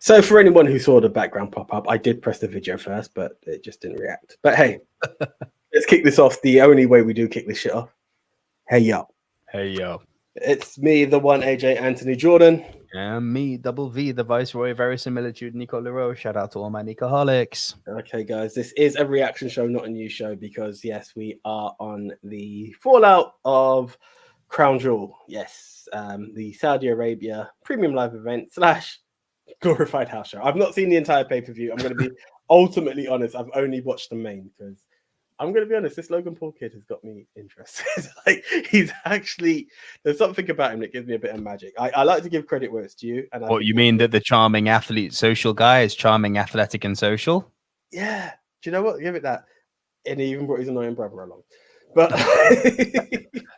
So for anyone who saw the background pop up, I did press the video first, but it just didn't react. But hey, let's kick this off the only way we do kick this shit off. Hey, yo. Hey, yo. It's me, the one AJ Anthony Jordan. And me, Double V, the Viceroy of Verisimilitude, Nico Leroux. Shout out to all my Nicoholics. Okay, guys, this is a reaction show, not a news show, because, yes, we are on the fallout of Crown Jewel. Yes, the Saudi Arabia premium live event / glorified house show. I've not seen the entire pay-per-view. I'm going to be ultimately honest. I've only watched the main because I'm going to be honest. This Logan Paul kid has got me interested. Like, he's actually, there's something about him that gives me a bit of magic. I like to give credit where it's due. And what, you mean that the charming athlete social guy is charming, athletic, and social? Yeah. Do you know what? Give it that. And he even brought his annoying brother along. But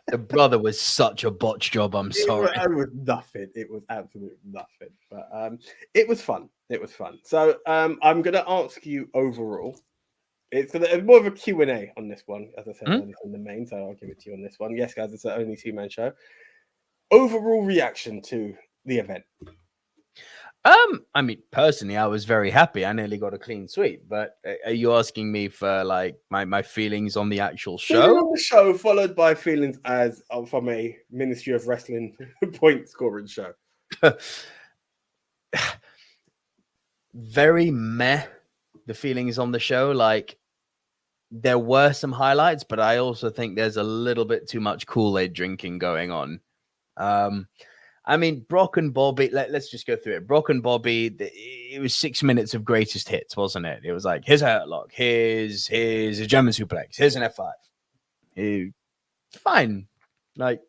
the brother was such a botch job. I'm sorry. It was nothing. It was absolutely nothing. But it was fun. It was fun. So I'm going to ask you overall. It's more of a Q&A on this one, as I said, in the main. So I'll give it to you on this one. Yes, guys, it's an only two-man show. Overall reaction to the event. I mean, personally, I was very happy. I nearly got a clean sweep. But are you asking me for like my feelings on the actual show? On the show, followed by feelings as from a Ministry of Wrestling point scoring show. Very meh. The feelings on the show, like there were some highlights, but I also think there's a little bit too much Kool-Aid drinking going on. I mean, Brock and Bobby, let's just go through it. Brock and Bobby, it was 6 minutes of greatest hits, wasn't it? It was like, here's a hurtlock, here's a German suplex, here's an F5. Fine. Like,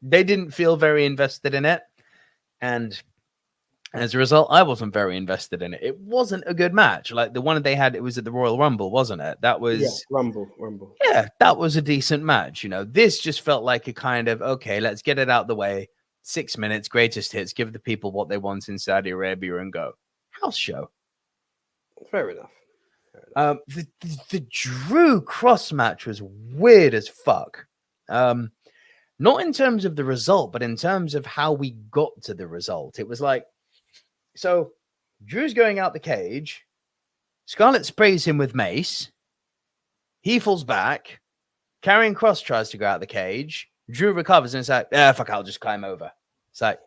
they didn't feel very invested in it. And as a result, I wasn't very invested in it. It wasn't a good match. Like the one they had, it was at the Royal Rumble, wasn't it? That was Rumble. Yeah, that was a decent match. You know, this just felt like a kind of, okay, let's get it out the way. 6 minutes, greatest hits, give the people what they want in Saudi Arabia and go. House show. Fair enough. The Drew Cross match was weird as fuck. Not in terms of the result, but in terms of how we got to the result. It was like, so Drew's going out the cage. Scarlett sprays him with mace. He falls back. Karrion Kross tries to go out the cage. Drew recovers and it's like, fuck, I'll just climb over. It's like,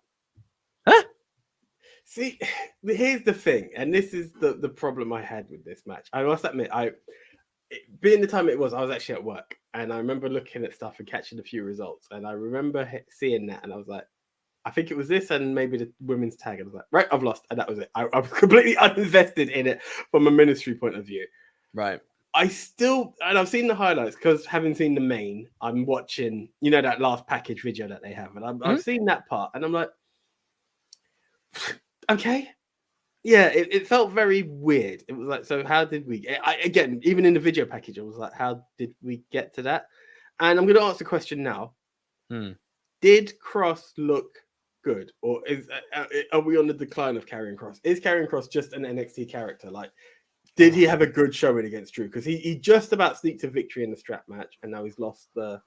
huh? See, here's the thing, and this is the problem I had with this match. I must admit, being the time it was, I was actually at work, and I remember looking at stuff and catching a few results, and I remember seeing that, and I was like, I think it was this and maybe the women's tag. And I was like, right, I've lost, and that was it. I was completely uninvested in it from a ministry point of view. Right. I've seen the highlights because having seen the main, I'm watching, that last package video that they have. And I've seen that part and I'm like, okay. Yeah, it felt very weird. It was like, so how did we, again, even in the video package, I was like, how did we get to that? And I'm going to ask the question now. Did Cross look good? Or are we on the decline of Karrion Kross? Is Karrion Kross just an NXT character? Like, did he have a good showing against Drew? Because he just about sneaked a victory in the strap match, and now he's lost the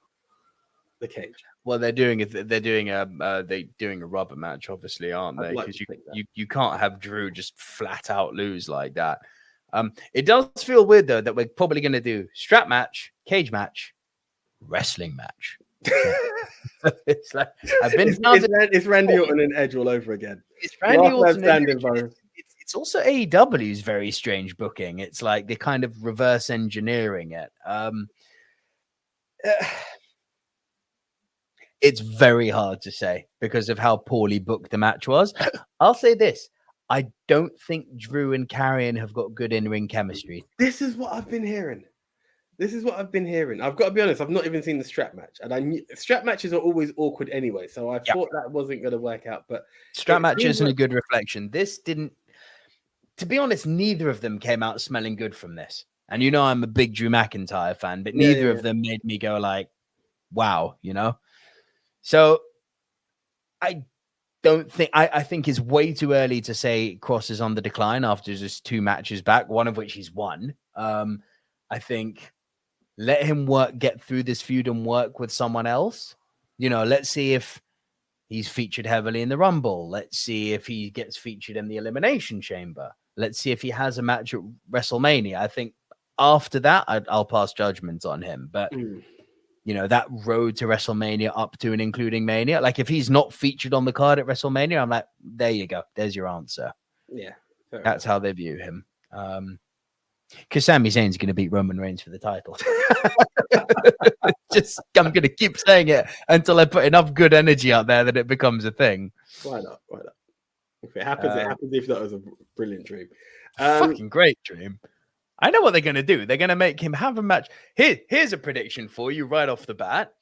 cage. Well, they're doing a rubber match, obviously, aren't they? Because you can't have Drew just flat out lose like that. It does feel weird though that we're probably going to do strap match, cage match, wrestling match. It's like it's Randy Orton and Edge all over again. It's Randy Orton and Edge. It's also AEW's very strange booking. It's like they're kind of reverse engineering it. It's very hard to say because of how poorly booked the match was. I'll say this. I don't think Drew and Karrion have got good in-ring chemistry. This is what I've been hearing. I've got to be honest. I've not even seen the strap match. And I knew strap matches are always awkward anyway. So I thought that wasn't going to work out. But strap match isn't a good reflection. This didn't. To be honest, neither of them came out smelling good from this. And I'm a big Drew McIntyre fan, but neither of them made me go like, wow, So I don't think I think it's way too early to say Cross is on the decline after just 2 matches back, one of which he's won. I think let him get through this feud and work with someone else. Let's see if He's featured heavily in the Rumble. Let's see if he gets featured in the Elimination Chamber. Let's see if he has a match at WrestleMania. I think after that, I'll pass judgment on him. But, that road to WrestleMania up to and including Mania, like if he's not featured on the card at WrestleMania, I'm like, there you go. There's your answer. Yeah. That's how they view him. Because Sami Zayn's going to beat Roman Reigns for the title. I'm going to keep saying it until I put enough good energy out there that it becomes a thing. Why not? If it happens, it happens. If that was a brilliant dream. Fucking great dream. I know what they're going to do. They're going to make him have a match. Here's a prediction for you right off the bat.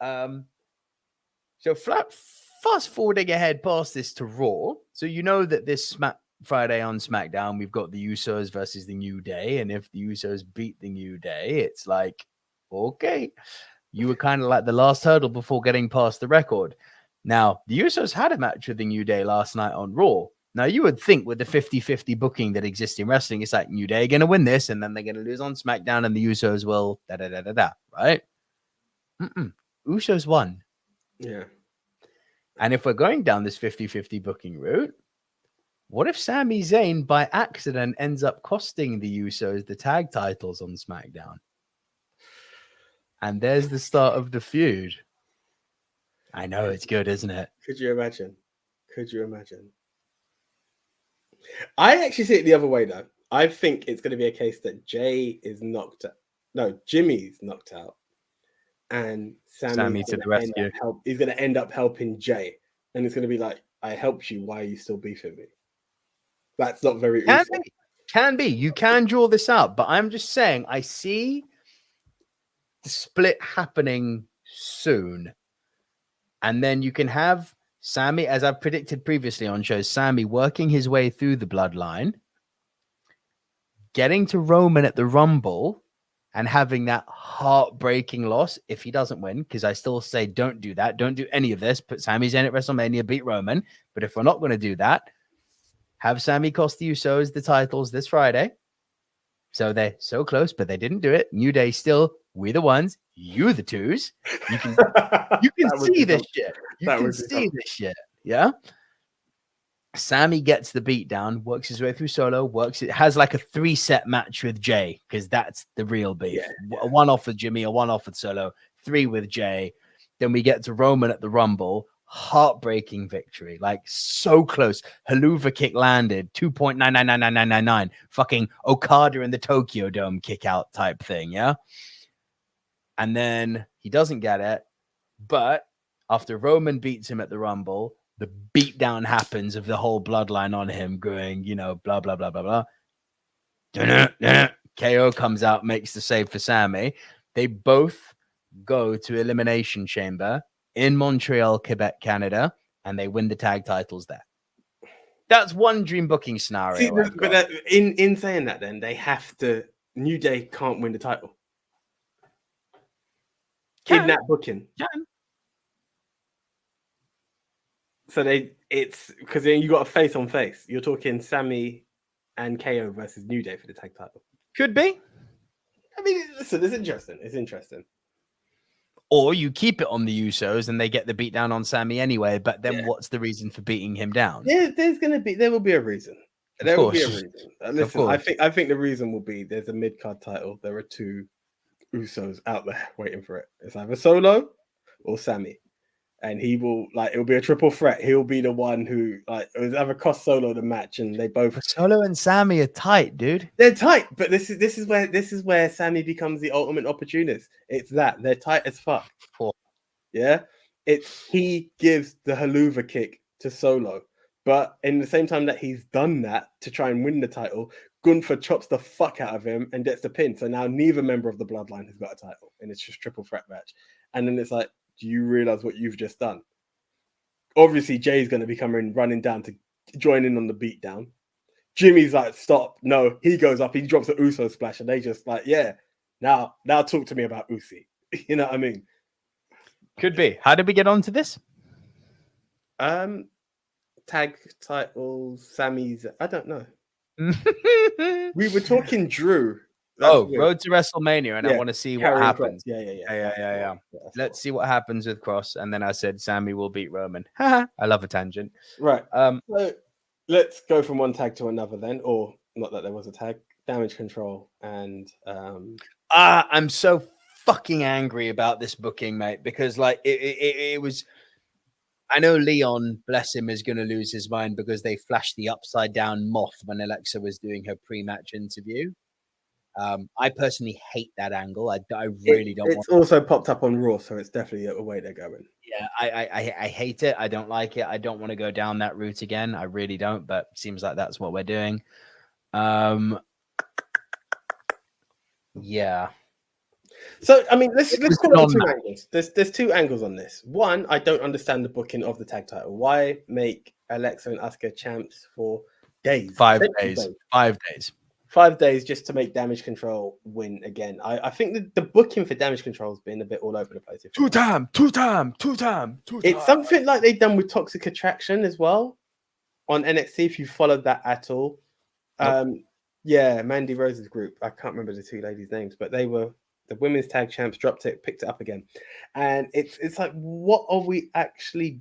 So fast forwarding ahead past this to Raw. So you know that this Friday on SmackDown, we've got the Usos versus the New Day. And if the Usos beat the New Day, it's like, okay, you were kind of like the last hurdle before getting past the record. Now, the Usos had a match with the New Day last night on Raw. Now, you would think with the 50-50 booking that exists in wrestling, it's like New Day are going to win this, and then they're going to lose on SmackDown, and the Usos will da-da-da-da-da, right? Usos won. Yeah. And if we're going down this 50-50 booking route, what if Sami Zayn by accident ends up costing the Usos the tag titles on SmackDown? And there's the start of the feud. I know it's good, isn't it? Could you imagine? I actually see it the other way, though. I think it's going to be a case that Jay is knocked out. No, Jimmy's knocked out. And Sammy to the rescue. He's going to end up helping Jay. And it's going to be like, I helped you. Why are you still beefing me? That's not very easy. Can be. You can draw this out. But I'm just saying, I see the split happening soon. And then you can have Sammy, as I've predicted previously on shows, Sammy working his way through the bloodline, getting to Roman at the Rumble, and having that heartbreaking loss if he doesn't win, because I still say don't do that. Don't do any of this. Put Sami Zayn at WrestleMania, beat Roman. But if we're not going to do that, have Sammy cost the Usos the titles this Friday. So they're so close, but they didn't do it. New Day still, we the ones, you the twos. You can see this shit. You can see this shit. Yeah. Sammy gets the beat down, works his way through Solo, it has like a 3-set match with Jay, because that's the real beef. Yeah. A 1 off with Jimmy, a 1 off with Solo, 3 with Jay. Then we get to Roman at the Rumble. Heartbreaking victory, like so close. Haluva kick landed, 2.999999. Fucking Okada in the Tokyo Dome kick out type thing, yeah? And then he doesn't get it, but after Roman beats him at the Rumble, the beatdown happens of the whole bloodline on him going, blah, blah, blah, blah, blah. KO comes out, makes the save for Sammy. They both go to Elimination Chamber in Montreal, Quebec, Canada, and they win the tag titles there. That's one dream booking scenario. See, but in saying that, then they have to. New Day can't win the title. In that booking. Can. So it's because then you got a face on face. You're talking Sammy and KO versus New Day for the tag title. Could be. I mean, listen, it's interesting. It's interesting. Or you keep it on the Usos and they get the beat down on Sammy anyway. But then what's the reason for beating him down? There will be a reason. There will be a reason. Listen, I think the reason will be there's a mid-card title. There are 2 Usos out there waiting for it. It's either Solo or Sammy. And he will, it'll be a triple threat. He'll be the one who, it'll either cost Solo the match, and they both. But Solo and Sammy are tight, dude. They're tight, but this is where Sammy becomes the ultimate opportunist. It's that they're tight as fuck. Yeah, he gives the Haluva kick to Solo, but in the same time that he's done that to try and win the title, Gunther chops the fuck out of him and gets the pin. So now neither member of the bloodline has got a title, and it's just triple threat match. And then it's like, do you realize what you've just done? Obviously, Jay's going to be running down to join in on the beatdown. Jimmy's like, stop. No, he goes up. He drops an Uso splash. And they just now talk to me about Usi. You know what I mean? Could be. How did we get onto this? Tag titles, Sammy's. I don't know. We were talking Drew Road to WrestleMania, and I want to see what happens. Yeah. Let's see what happens with Cross. And then I said Sammy will beat Roman. I love a tangent. Right. So let's go from one tag to another then, or not that there was a tag. Damage Control and I'm so fucking angry about this booking, mate, because like it was. I know Leon, bless him, is going to lose his mind because they flashed the upside down moth when Alexa was doing her pre-match interview. I personally hate that angle. I really don't. It's also popped up on Raw, so it's definitely a way they're going. Yeah, I hate it. I don't like it. I don't want to go down that route again. I really don't. But it seems like that's what we're doing. Yeah. So I mean, let's call it two angles. There's two angles on this. One, I don't understand the booking of the tag title. Why make Alexa and Asuka champs for days? 5 days. 5 days. 5 days just to make Damage Control win again. I think that the booking for Damage Control has been a bit all over the place. Two time. It's something like they've done with Toxic Attraction as well on NXT. If you followed that at all, yeah, Mandy Rose's group. I can't remember the two ladies' names, but they were the women's tag champs. Dropped it, picked it up again, and it's like, what are we actually?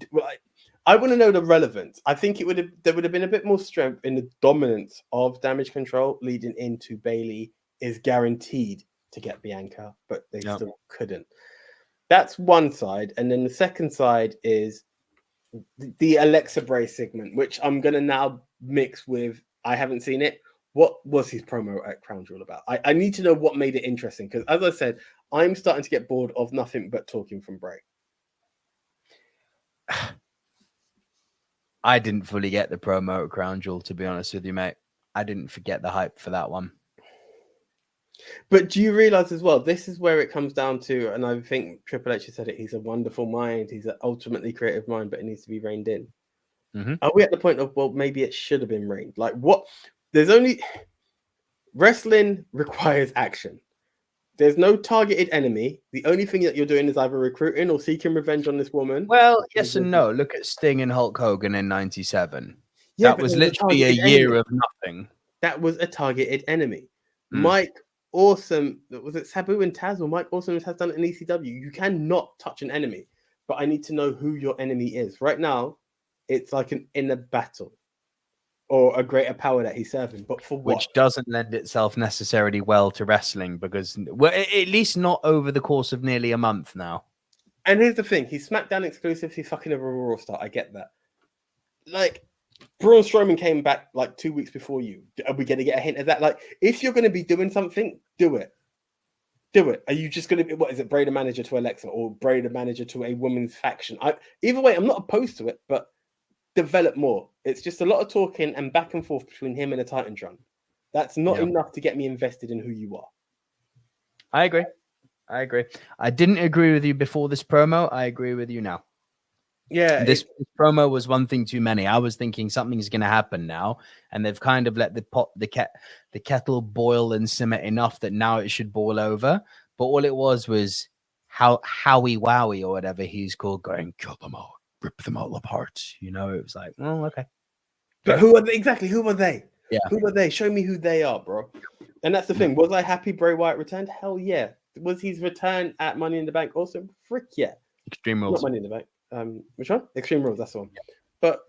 I want to know the relevance. I think there would have been a bit more strength in the dominance of Damage Control leading into Bayley is guaranteed to get Bianca, but they still couldn't. That's one side, and then the second side is the Alexa Bray segment, which I'm gonna now mix with. I haven't seen it. What was his promo at Crown Jewel about? I need to know what made it interesting because, as I said, I'm starting to get bored of nothing but talking from Bray. I didn't fully get the promo at Crown Jewel, to be honest with you, mate. I didn't forget the hype for that one. But do you realize as well, this is where it comes down to, and I think Triple H has said it, he's a wonderful mind, he's an ultimately creative mind, but it needs to be reined in. Mm-hmm. Are we at the point of, well, maybe it should have been reined? Like, what? Wrestling requires action. There's no targeted enemy. The only thing that you're doing is either recruiting or seeking revenge on this woman. Well, yes and no. Look at Sting and Hulk Hogan in '97. Yeah, that was literally a year of nothing. That was a targeted enemy. Mike Awesome, was it Sabu and Taz or Mike Awesome has done it in ECW? You cannot touch an enemy, but I need to know who your enemy is. Right now, it's like an inner battle or a greater power that he's serving, but for what? Which doesn't lend itself necessarily well to wrestling because, well, at least not over the course of nearly a month now. And here's the thing, he's SmackDown exclusive, he's fucking a Raw star, I get that. Like, Braun Strowman came back like 2 weeks before you. Are we going to get a hint of that? Like, if you're going to be doing something, do it. Do it. Are you just going to be, what is it, Bray the manager to Alexa or Bray the manager to a women's faction? Either way, I'm not opposed to it, but develop more. It's just a lot of talking and back and forth between him and a Titantron. That's not enough to get me invested in who you are. I agree. I didn't agree with you before this promo. I agree with you now. Yeah. This promo was one thing too many. I was thinking something's going to happen now, and they've kind of let the kettle boil and simmer enough that now it should boil over. But all it was Howie Wowie or whatever he's called going, kill them all, rip them all apart. You know, it was like, oh, okay. But who are they? Exactly. Who are they? Yeah. Who are they? Show me who they are, bro. And that's the thing. Was I happy Bray Wyatt returned? Hell yeah. Was his return at Money in the Bank also? Frick yeah. Extreme Rules. Not Money in the Bank. Which one? Extreme Rules, that's the one. But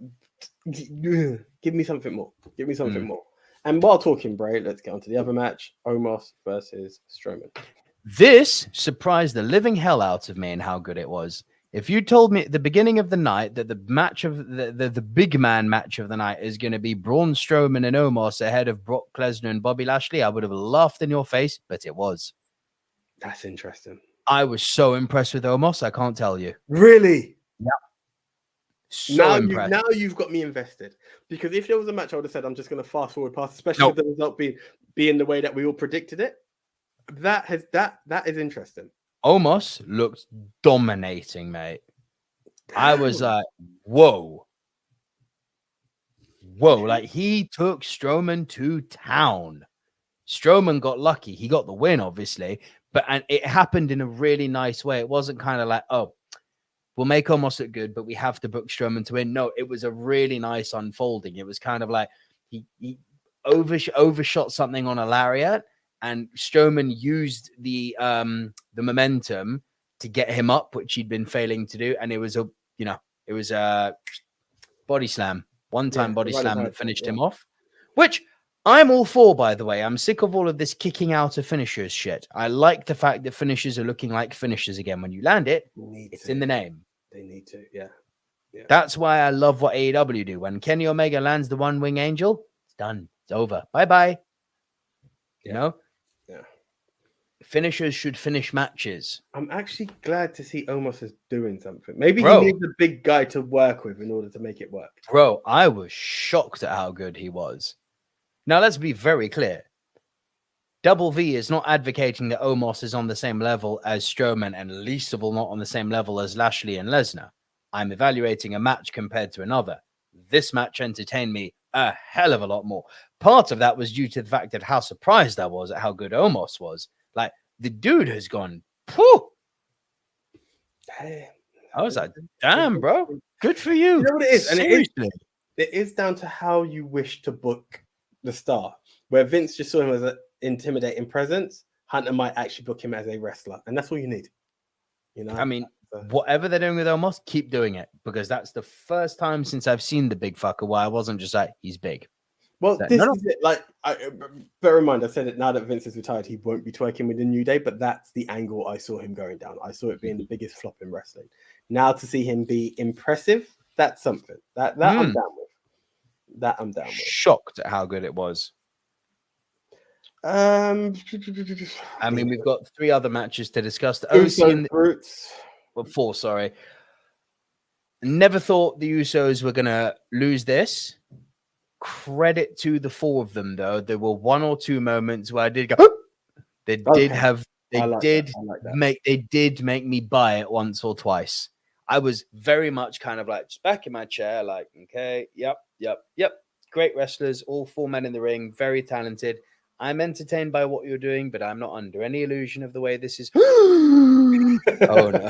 give me something more. Give me something more. And while talking Bray, let's get on to the other match. Omos versus Strowman. This surprised the living hell out of me and how good it was. If you told me at the beginning of the night that the match of the big man match of the night is going to be Braun Strowman and Omos ahead of Brock Lesnar and Bobby Lashley, I would have laughed in your face, but it was. That's interesting. I was so impressed with Omos, I can't tell you. Really? Yeah. So impressed. Now you've got me invested. Because if there was a match, I would have said I'm just going to fast forward past, especially with the result being the way that we all predicted it. That is interesting. Omos looked dominating, mate. I was like, whoa. Like he took Strowman to town. Strowman got lucky. He got the win, obviously, and it happened in a really nice way. It wasn't kind of like, oh, we'll make Omos look good, but we have to book Strowman to win. No, it was a really nice unfolding. It was kind of like he overshot something on a lariat, and Strowman used the momentum to get him up, which he'd been failing to do, and it was a body slam, one-time body slam that finished him off, which I'm all for, by the way. I'm sick of all of this kicking out of finishers shit. I like the fact that finishers are looking like finishers again. When you land it, it's in the name. They need to, yeah. That's why I love what AEW do. When Kenny Omega lands the one wing angel, it's done. It's over. Bye-bye. You know? Yeah. Finishers should finish matches. I'm actually glad to see Omos is doing something. Maybe he needs a big guy to work with in order to make it work. Bro, I was shocked at how good he was. Now, let's be very clear. Double V is not advocating that Omos is on the same level as Strowman, and least of all not on the same level as Lashley and Lesnar. I'm evaluating a match compared to another. This match entertained me a hell of a lot more. Part of that was due to the fact that how surprised I was at how good Omos was. Like, the dude has gone, phew. I was like, damn, bro. Good for you. You know what it is? Seriously. And it is down to how you wish to book the star. Where Vince just saw him as an intimidating presence, Hunter might actually book him as a wrestler. And that's all you need. You know? I mean, whatever they're doing with Omos, keep doing it. Because that's the first time since I've seen the big fucker where I wasn't just like, he's big. Well, this is it. Like, bear in mind, I said it now that Vince is retired, he won't be twerking with the New Day, but that's the angle I saw him going down. I saw it being the biggest flop in wrestling. Now to see him be impressive, that's something. That I'm down with. That I'm down with. Shocked at how good it was. I mean, we've got 3 other matches to discuss. The OC and Brutes. Well, 4, sorry. Never thought the Usos were gonna lose this. Credit to the 4 of them, though. There were 1 or 2 moments where I did go. They did make me buy it once or twice. I was very much kind of like just back in my chair, like, okay, yep. Great wrestlers, all 4 men in the ring, very talented. I'm entertained by what you're doing, but I'm not under any illusion of the way this is. Oh no!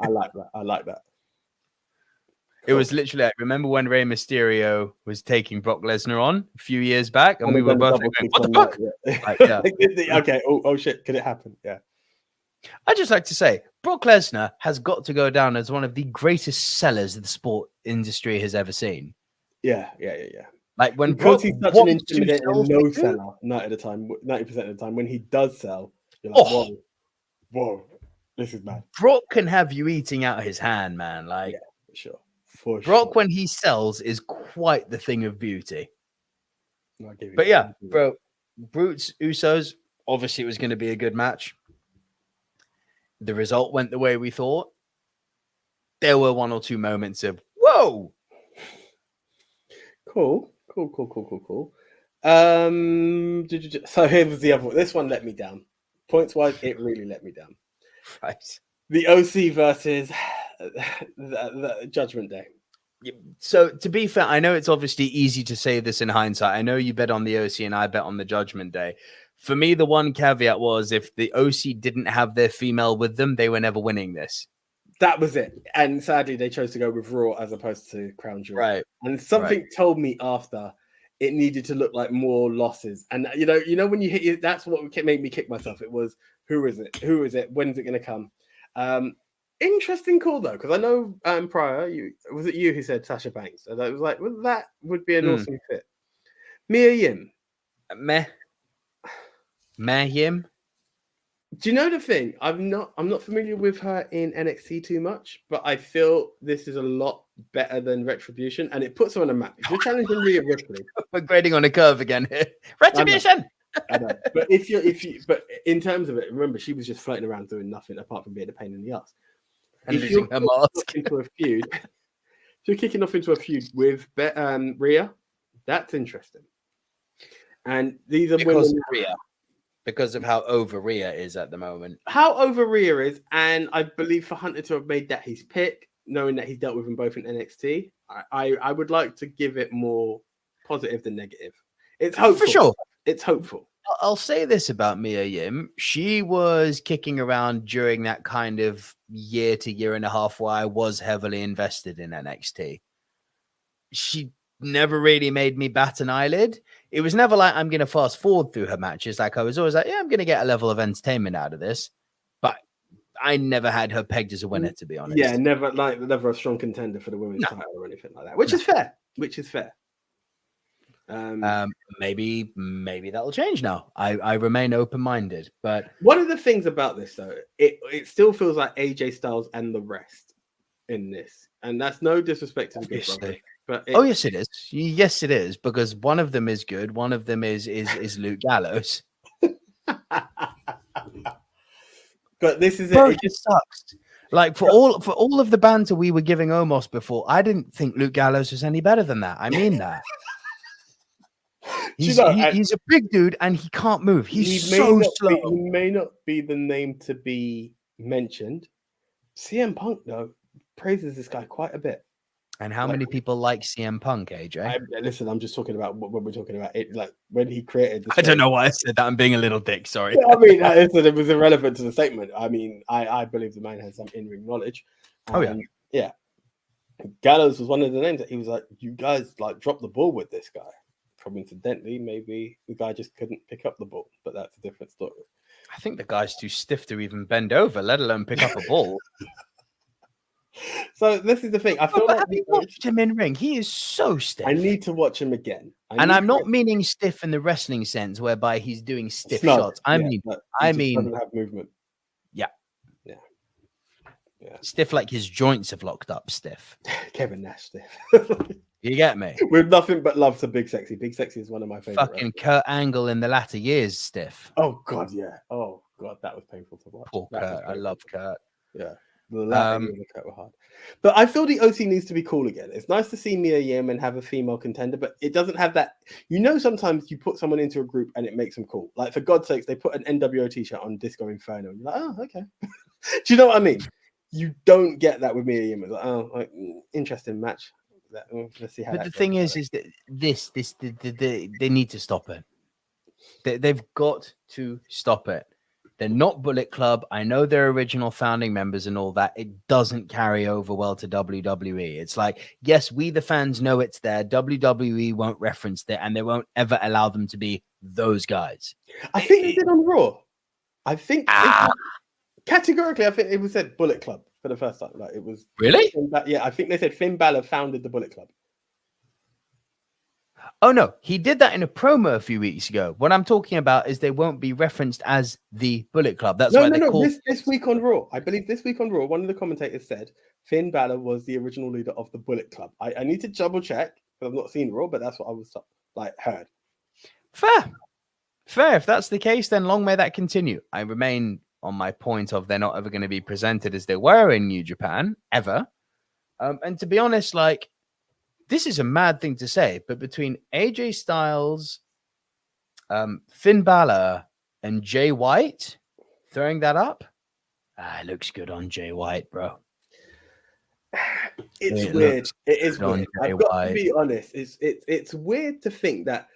I like that. It was literally like, remember when Rey Mysterio was taking Brock Lesnar on a few years back, and we were both going, "What the fuck?" Like, yeah. Okay. Oh shit! Could it happen? Yeah. I just like to say, Brock Lesnar has got to go down as one of the greatest sellers the sport industry has ever seen. Yeah. Like when because he's such an intimidating no seller, 90% of the time, when he does sell, you're like, whoa, this is mad. Brock can have you eating out his hand, man. Like, yeah, for sure. Brock, when he sells, is quite the thing of beauty. But yeah, bro, Brutes, Usos, obviously it was going to be a good match. The result went the way we thought. There were 1 or 2 moments of, whoa. Cool. So here was the other one. This one let me down. Points wise, it really let me down. Right. The OC versus the Judgment Day. So to be fair, I know it's obviously easy to say this in hindsight. I know you bet on the OC and I bet on the Judgment Day. For me, the one caveat was if the OC didn't have their female with them, they were never winning this. That was it. And sadly, they chose to go with Raw as opposed to Crown Jewel. Right. And something told me after it needed to look like more losses. And you know when you hit it, that's what made me kick myself. It was, who is it? When's it going to come? Interesting call though, because I know prior, was it you who said Sasha Banks? And I was like, well, that would be an awesome fit. Mia Yim. Meh Yim. Do you know the thing? I'm not familiar with her in NXT too much, but I feel this is a lot better than Retribution, and it puts her on a map. If you're challenging Rhea Ripley, we're grading on a curve again here. Retribution. I know. But but in terms of it, remember she was just floating around doing nothing apart from being a pain in the ass. And losing her mask into a feud. If you're kicking off into a feud with Rhea, that's interesting. And these are women. Because of how over Rhea is at the moment. How over Rhea is, and I believe for Hunter to have made that his pick, knowing that he's dealt with them both in NXT, I would like to give it more positive than negative. It's hopeful. For sure. It's hopeful. I'll say this about Mia Yim. She was kicking around during that kind of year to year and a half where I was heavily invested in NXT. She never really made me bat an eyelid. it was never like I'm going to fast forward through her matches. Like I was always like, yeah, I'm going to get a level of entertainment out of this. But I never had her pegged as a winner, to be honest. Yeah, never a strong contender for the women's title or anything like that, which is fair. Maybe that'll change now. I remain open-minded, but one of the things about this though, it still feels like AJ Styles and the rest in this, and that's no disrespect to the Good Brothers, but yes, it is. Yes, it is, because one of them is good, one of them is Luke Gallows. But this is it just sucks. Like for all of the banter we were giving Omos before, I didn't think Luke Gallows was any better than that. I mean that. He's a big dude and he can't move. He's so slow. He may not be the name to be mentioned. CM Punk, though, praises this guy quite a bit. And how many people like CM Punk, AJ? Listen, I'm just talking about what we're talking about. It like when he created. I don't know why I said that. I'm being a little dick. Sorry. I mean, it was irrelevant to the statement. I mean, I believe the man has some in-ring knowledge. Yeah. Gallows was one of the names that he was like, you guys like dropped the ball with this guy. Coincidentally, maybe the guy just couldn't pick up the ball, but that's a different story. I think the guy's too stiff to even bend over, let alone pick up a ball. So this is the thing. I feel like have you watched him in ring? He is so stiff. I need to watch him again. I'm not meaning stiff in the wrestling sense, whereby he's doing stiff shots. I mean, doesn't have movement. Yeah. Yeah. Stiff like his joints have locked up. Stiff. Kevin Nash stiff. You get me? With nothing but love to Big Sexy. Big Sexy is one of my favorite. Fucking Kurt Angle in the latter years, stiff. Oh God, yeah. Oh God, that was painful to watch. Poor Kurt. I love Kurt. Yeah. The latter years of Kurt were hard. But I feel the OC needs to be cool again. It's nice to see Mia Yim and have a female contender, but it doesn't have that. You know, sometimes you put someone into a group and it makes them cool. Like for God's sakes, they put an NWO t-shirt on Disco Inferno. And you're like, oh, okay. Do you know what I mean? You don't get that with Mia Yim. It's like, oh, like, interesting match. Let's see how. But the thing is that they need to stop it. They've got to stop it. They're not Bullet Club. I know they're original founding members and all that. It doesn't carry over well to WWE. It's like, yes, we the fans know it's there. WWE won't reference it, and they won't ever allow them to be those guys. I think they did on Raw. I think categorically, I think it was said Bullet Club for the first time. Like it was really. Yeah, I think they said Finn Balor founded the Bullet Club. Oh no, he did that in a promo a few weeks ago. What I'm talking about is they won't be referenced as the Bullet Club. That's why they call this week on Raw. I believe this week on Raw, one of the commentators said Finn Balor was the original leader of the Bullet Club. I need to double check because I've not seen Raw, but that's what I was heard. Fair. If that's the case, then long may that continue. I remain on my point of they're not ever going to be presented as they were in New Japan ever. And to be honest, like. This is a mad thing to say, but between AJ Styles, Finn Balor, and Jay White, throwing that up, it looks good on Jay White, bro. It's weird. It is weird. I've got to be honest. It's weird to think that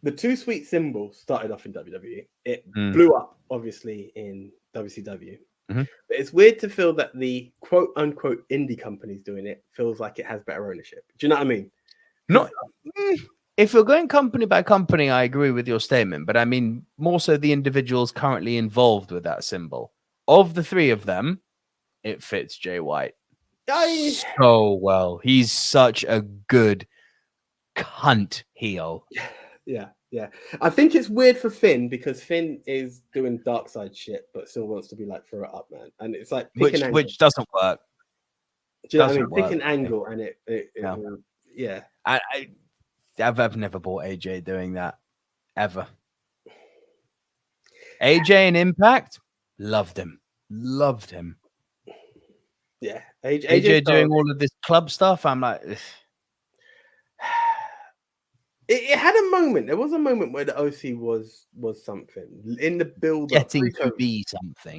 the Too Sweet symbol started off in WWE. It blew up, obviously, in WCW. Mm-hmm. But it's weird to feel that the quote unquote indie companies doing it feels like it has better ownership. Do you know what I mean? Not if you're going company by company, I agree with your statement, but I mean more so the individuals currently involved with that symbol. Of the three of them, it fits Jay White so well. He's such a good cunt heel. Yeah. I think it's weird for Finn because Finn is doing dark side shit, but still wants to be like throw it up, man. And it's like which doesn't work. Do you know what I mean? Pick an angle, and it yeah. I've never bought AJ doing that ever. AJ in Impact, loved him. Yeah, AJ doing all of this club stuff. I'm like. It had a moment. There was a moment where the OC was something in the build, getting to be something.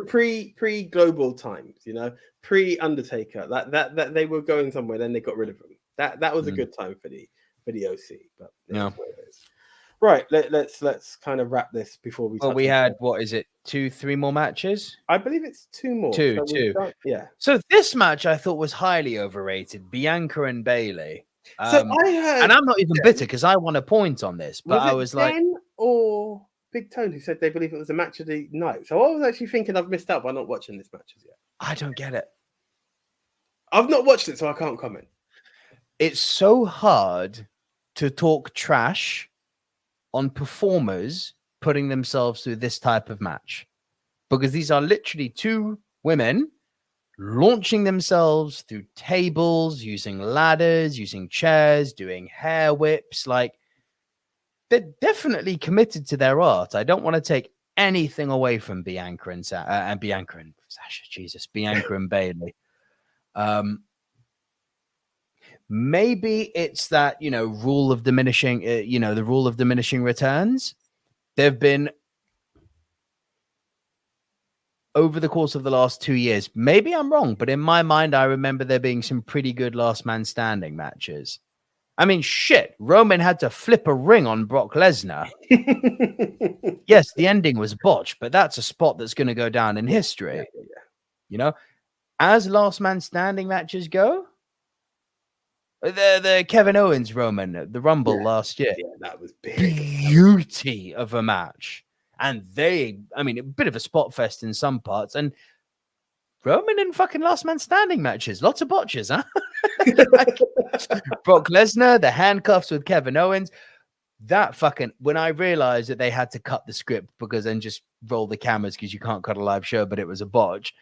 Pre global times, you know, pre Undertaker. That they were going somewhere. Then they got rid of him. That was a good time for the OC. But yeah, right. Let's kind of wrap this before we. Well, we had what is it? 2-3 more matches? I believe it's 2 more. Two. Yeah. So this match I thought was highly overrated. Bianca and Bayley. So I heard, and I'm not even bitter because I want a point on this, but I was like, Ben or Big Tone who said they believe it was a match of the night. So I was actually thinking I've missed out by not watching this match as yet. I don't get it. I've not watched it, so I can't comment. It's so hard to talk trash on performers putting themselves through this type of match, because these are literally two women launching themselves through tables, using ladders, using chairs, doing hair whips. Like, they're definitely committed to their art. I don't want to take anything away from Bianca and Sasha, Jesus, Bianca and Bailey. Maybe it's that, rule of diminishing, the rule of diminishing returns. There've been, over the course of the last 2 years, maybe I'm wrong, but in my mind, I remember there being some pretty good last man standing matches. I mean, shit, Roman had to flip a ring on Brock Lesnar. Yes, the ending was botched, but that's a spot that's going to go down in history. Yeah. As last man standing matches go, the Kevin Owens Roman, the Rumble last year. Yeah, that was big. Beauty of a match. And a bit of a spot fest in some parts. And Roman in fucking last man standing matches. Lots of botches, huh? Brock Lesnar, the handcuffs with Kevin Owens. That fucking, when I realized that they had to cut the script because then just roll the cameras because you can't cut a live show, but it was a botch.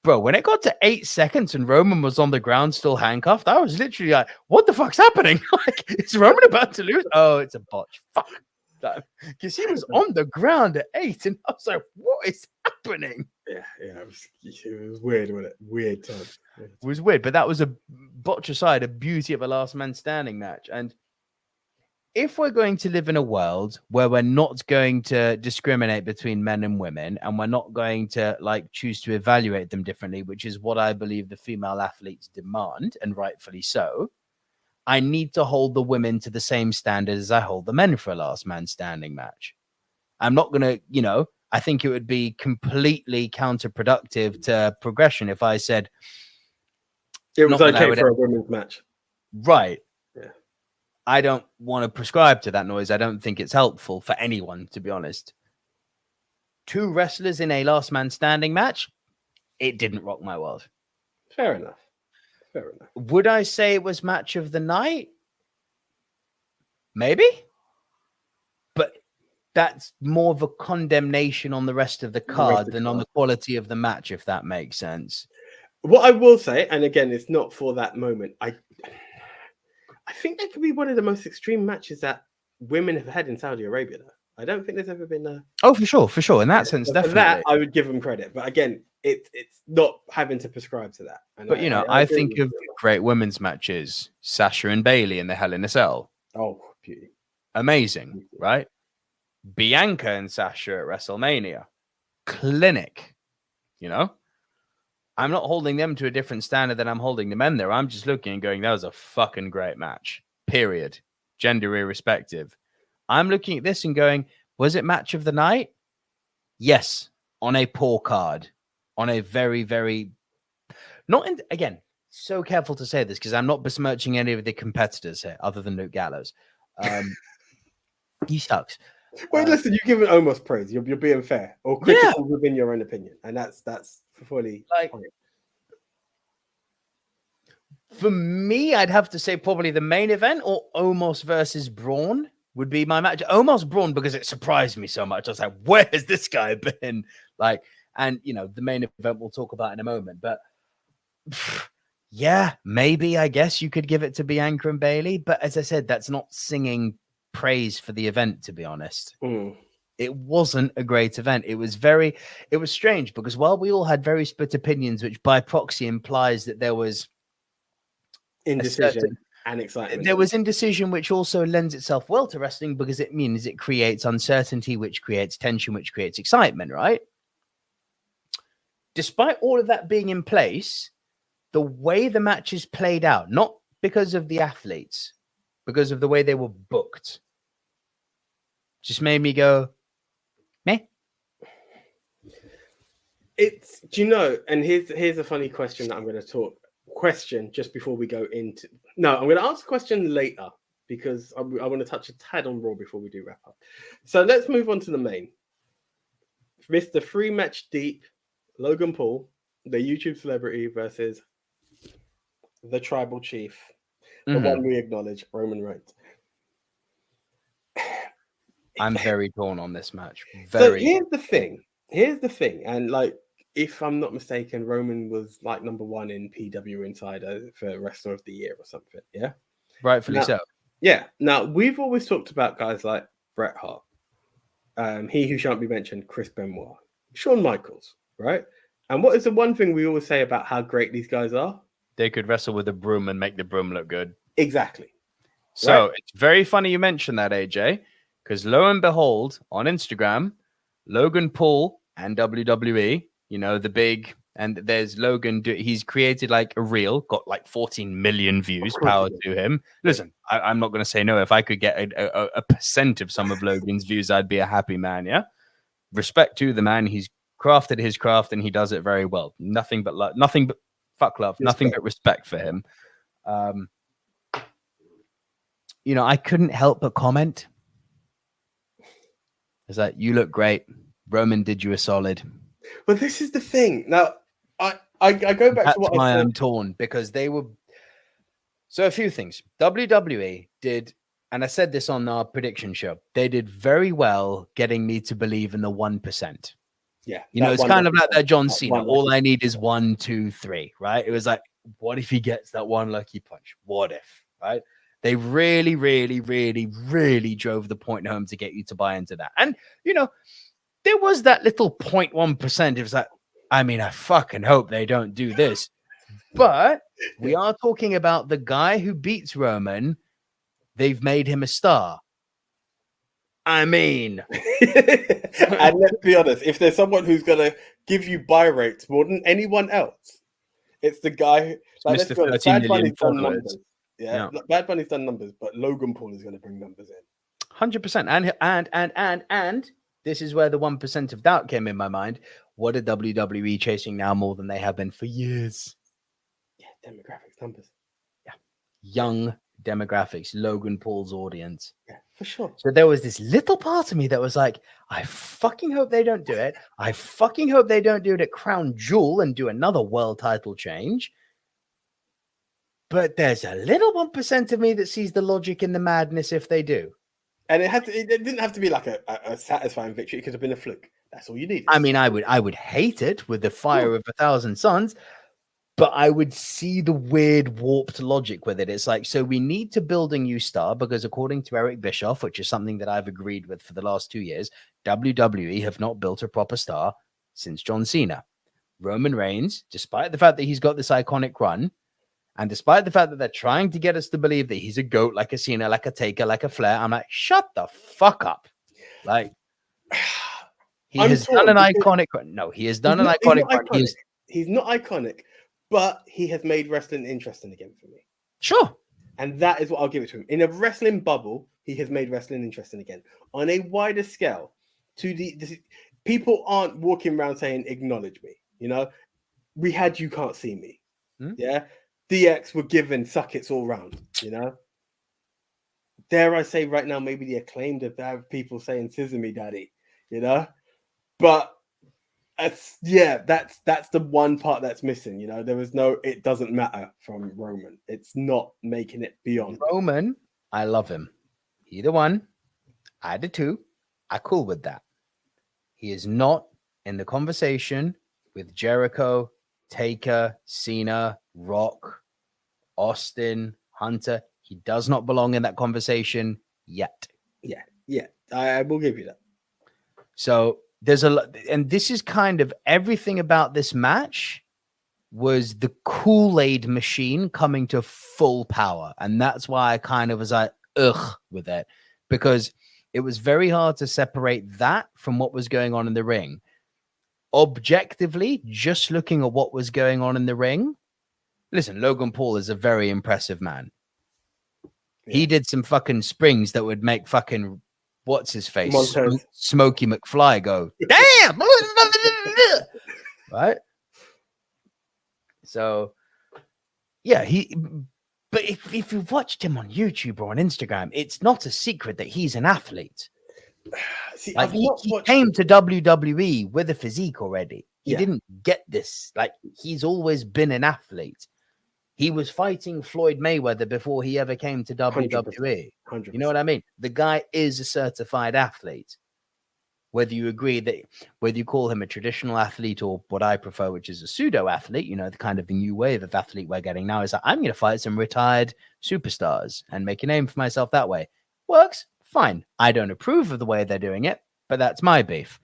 Bro, when it got to 8 seconds and Roman was on the ground still handcuffed, I was literally like, what the fuck's happening? Like, is Roman about to lose? Oh, it's a botch. Fuck. Because he was on the ground at 8 and I was like, what is happening? Yeah, it was weird, wasn't it? Weird time. It was weird, but that was a botch aside, a beauty of a last man standing match. And if we're going to live in a world where we're not going to discriminate between men and women, and we're not going to choose to evaluate them differently, which is what I believe the female athletes demand, and rightfully so, I need to hold the women to the same standard as I hold the men for a last man standing match. I'm not going to, I think it would be completely counterproductive to progression if I said it was okay for a women's match. Right. Yeah. I don't want to prescribe to that noise. I don't think it's helpful for anyone, to be honest. 2 wrestlers in a last man standing match, it didn't rock my world. Fair enough. Would I say it was match of the night? Maybe. But that's more of a condemnation on the rest of the card than on the quality of the match, if that makes sense. What I will say, and again, it's not for that moment, I think that could be one of the most extreme matches that women have had in Saudi Arabia. I don't think there's ever been a... Oh, for sure. In that sense, definitely. For that, I would give them credit. But again, it's not having to prescribe to that. And but, I think of great women's matches. Sasha and Bailey in the Hell in a Cell. Oh, beauty. Amazing, right? Bianca and Sasha at WrestleMania. Clinic, I'm not holding them to a different standard than I'm holding the men there. I'm just looking and going, that was a fucking great match. Period. Gender irrespective. I'm looking at this and going, was it match of the night? Yes. On a poor card. On a very, very... Again, so careful to say this because I'm not besmirching any of the competitors here other than Luke Gallows. He sucks. Wait, listen, you're giving almost praise. You're being fair or critical within your own opinion. And that's fully... For me, I'd have to say probably the main event or Omos versus Braun would be my match. Omos Braun, because it surprised me so much. I was like, where has this guy been? And the main event we'll talk about in a moment. But yeah, maybe I guess you could give it to Bianca and Bailey. But as I said, that's not singing praise for the event, to be honest. It wasn't a great event. It was strange because while we all had very split opinions, which by proxy implies that there was indecision and excitement. There was indecision, which also lends itself well to wrestling because it means it creates uncertainty, which creates tension, which creates excitement, right? Despite all of that being in place, the way the matches played out, not because of the athletes, because of the way they were booked, just made me go, meh. And here's a funny question that I'm going to question just before we go into. No, I'm going to ask a question later because I want to touch a tad on Raw before we do wrap up. So let's move on to the main. Mr. 3-match deep, Logan Paul, the YouTube celebrity versus the tribal chief, the one we acknowledge, Roman Reigns. I'm very torn on this match. So here's the thing, and like, if I'm not mistaken, Roman was like number 1 in PW Insider for Wrestler of the Year or something. Yeah, rightfully so. Yeah. Now we've always talked about guys like Bret Hart, he who shan't be mentioned, Chris Benoit, Shawn Michaels, right? And what is the one thing we always say about how great these guys are? They could wrestle with a broom and make the broom look good. Exactly. So It's very funny you mentioned that, AJ, because lo and behold, on Instagram, Logan Paul and WWE, you know, the big, and there's Logan, he's created like a reel, got like 14 million views, power to him. Listen, I'm not going to say no. If I could get a percent of some of Logan's views, I'd be a happy man, yeah? Respect to the man. He's crafted his craft and he does it very well. Nothing but love, nothing but fuck love, nothing but respect for him. You know, I couldn't help but comment. It's like, you look great. Roman did you a solid. But this is the thing. Now, I go back to what That's why I said. I'm torn, because they were. So a few things. WWE did, and I said this on our prediction show, they did very well getting me to believe in the 1%. Yeah. You know, it's kind of like that John Cena. All I need is 1, 2, 3, right? It was like, what if he gets that one lucky punch? What if, right? They really, really, really, really drove the point home to get you to buy into that. And, you know, there was that little 0.1%. It was like, I mean, I fucking hope they don't do this. But we are talking about the guy who beats Roman. They've made him a star. I mean. And let's be honest, if there's someone who's going to give you buy rates more than anyone else, it's the guy. Like, Mr. 13 million followers. Yeah, Bad Bunny's done numbers, but Logan Paul is going to bring numbers in. 100%. And this is where the 1% of doubt came in my mind. What are WWE chasing now more than they have been for years? Yeah, demographics, numbers. Yeah, young demographics, Logan Paul's audience. Yeah, for sure. So there was this little part of me that was like, I fucking hope they don't do it. I fucking hope they don't do it at Crown Jewel and do another world title change. But there's a little 1% of me that sees the logic in the madness if they do. And it didn't have to be like a satisfying victory. It could have been a fluke. That's all you need. I mean, I would hate it with the fire of 1,000 suns, but I would see the weird warped logic with it. It's like, so we need to build a new star because according to Eric Bischoff, which is something that I've agreed with for the last 2 years, WWE have not built a proper star since John Cena. Roman Reigns, despite the fact that he's got this iconic run, and despite the fact that they're trying to get us to believe that he's a GOAT, like a Cena, like a Taker, like a Flair, I'm like, shut the fuck up. Like, he has done an iconic run. No, he has done an iconic run. He's not iconic, but he has made wrestling interesting again for me. Sure. And that is what I'll give it to him. In a wrestling bubble, he has made wrestling interesting again. On a wider scale, people aren't walking around saying, acknowledge me. You know, we had You Can't See Me. Yeah. DX were given suck it's all round, you know. Dare I say right now, maybe the Acclaimed have people saying "Scissor me, daddy," you know. But that's the one part that's missing, you know. There was no "it doesn't matter" from Roman. It's not making it beyond Roman. I love him. Either one, I did too. I'm cool with that. He is not in the conversation with Jericho, Taker, Cena, Rock, Austin, Hunter. He does not belong in that conversation yet. Yeah, I will give you that. So there's a lot, and this is kind of everything about this match was the Kool-Aid machine coming to full power. And that's why I kind of was like, ugh, with it, because it was very hard to separate that from what was going on in the ring. Objectively, just looking at what was going on in the ring, listen, Logan Paul is a very impressive man. Yeah. He did some fucking springs that would make fucking, what's his face? Smokey McFly go, damn! Right? So, Yeah, but if you watched him on YouTube or on Instagram, it's not a secret that he's an athlete. See, Like I've not he watched came it. to WWE with a physique already. He Yeah. didn't get this. Like he's always been an athlete. He was fighting Floyd Mayweather before he ever came to 100%, WWE. 100%. You know what I mean? The guy is a certified athlete. Whether you agree that, whether you call him a traditional athlete or what I prefer, which is a pseudo athlete, you know, the kind of the new wave of athlete we're getting now is that I'm going to fight some retired superstars and make a name for myself that way. Works fine. I don't approve of the way they're doing it, but that's my beef.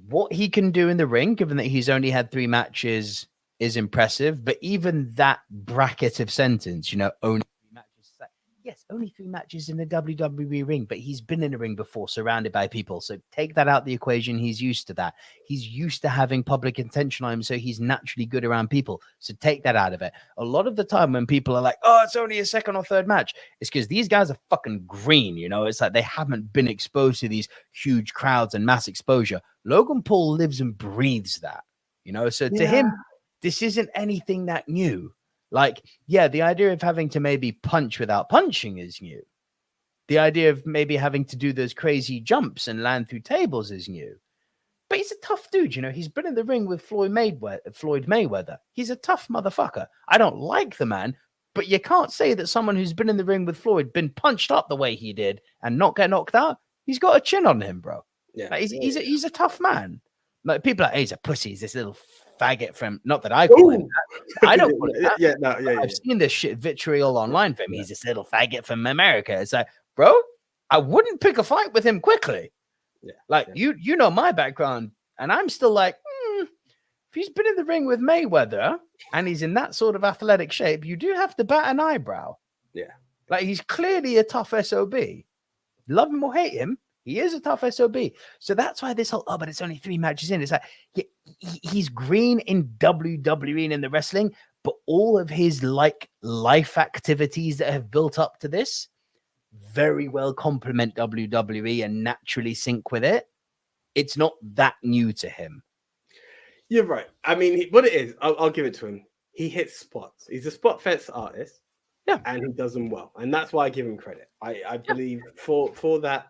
What he can do in the ring, given that he's only had 3 matches, is impressive. But even that bracket of sentence, you know, only 3 matches. Like, yes, only 3 matches in the WWE ring, but he's been in a ring before, surrounded by people. So take that out the equation. He's used to that. He's used to having public attention on him, so he's naturally good around people. So take that out of it. A lot of the time when people are like, oh, it's only a 2nd or 3rd match, it's because these guys are fucking green, you know? It's like they haven't been exposed to these huge crowds and mass exposure. Logan Paul lives and breathes that, you know? So to him, this isn't anything that new. Like, yeah, the idea of having to maybe punch without punching is new. The idea of maybe having to do those crazy jumps and land through tables is new. But he's a tough dude, you know? He's been in the ring with Floyd Mayweather. He's a tough motherfucker. I don't like the man, but you can't say that someone who's been in the ring with Floyd, been punched up the way he did and not get knocked out, he's got a chin on him, bro. Yeah, like he's a tough man. Like people are like, hey, he's a pussy. He's this little faggot from. Not that I call him that. I don't call him that. I've seen this shit vitriol online for him. He's this little faggot from America. It's like, bro, I wouldn't pick a fight with him quickly. You know my background, and I'm still like, if he's been in the ring with Mayweather and he's in that sort of athletic shape, you do have to bat an eyebrow. Yeah, like he's clearly a tough SOB. Love him or hate him, he is a tough SOB. So that's why this whole, but it's only 3 matches in. It's like he's green in WWE and in the wrestling, but all of his like life activities that have built up to this very well complement WWE and naturally sync with it. It's not that new to him. You're right. I mean, what it is, I'll give it to him. He hits spots. He's a spot fest artist. Yeah, and he does them well, and that's why I give him credit. I believe for that.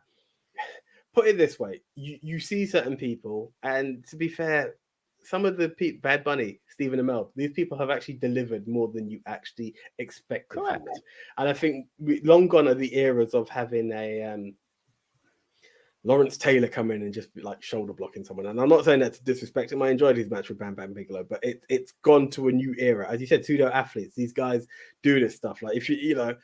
Put it this way: you see certain people, and to be fair, some of the Bad Bunny, Stephen Amell, these people have actually delivered more than you actually expected. Correct. And I think long gone are the eras of having a Lawrence Taylor come in and just be like shoulder blocking someone. And I'm not saying that to disrespect him. I enjoyed his match with Bam Bam Bigelow, but it's gone to a new era. As you said, pseudo athletes. These guys do this stuff. Like if you know.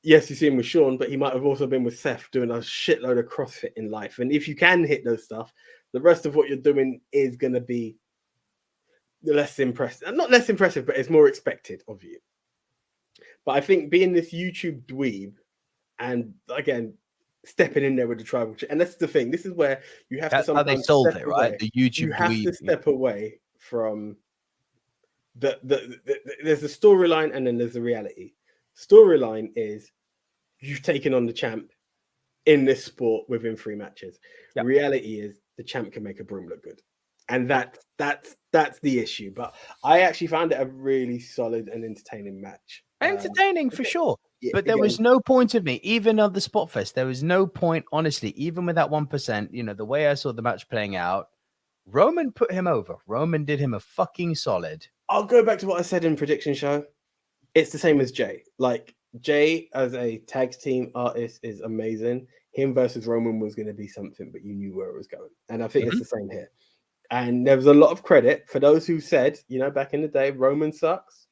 Yes, you see him with Sean, but he might have also been with Seth doing a shitload of CrossFit in life. And if you can hit those stuff, the rest of what you're doing is going to be less impressive. Not less impressive, but it's more expected of you. But I think being this YouTube dweeb and, again, stepping in there with the tribal... And that's the thing. This is where you have that's to sometimes how they sold it, away. right? The YouTube you have dweeb. to step away from... There's the storyline and then there's the reality. Storyline is you've taken on the champ in this sport within 3 matches. Yep. Reality is the champ can make a broom look good, and that's the issue. But I actually found it a really solid and entertaining match. Entertaining for sure. But there was no point of me, even on the Spot Fest, there was no point, honestly, even with that 1%, you know, the way I saw the match playing out, Roman put him over. Roman did him a fucking solid. I'll go back to what I said in prediction show. It's the same as Jay. Like, Jay as a tag team artist is amazing. Him versus Roman was going to be something, but you knew where it was going. And I think it's the same here. And there was a lot of credit for those who said, you know, back in the day, Roman sucks.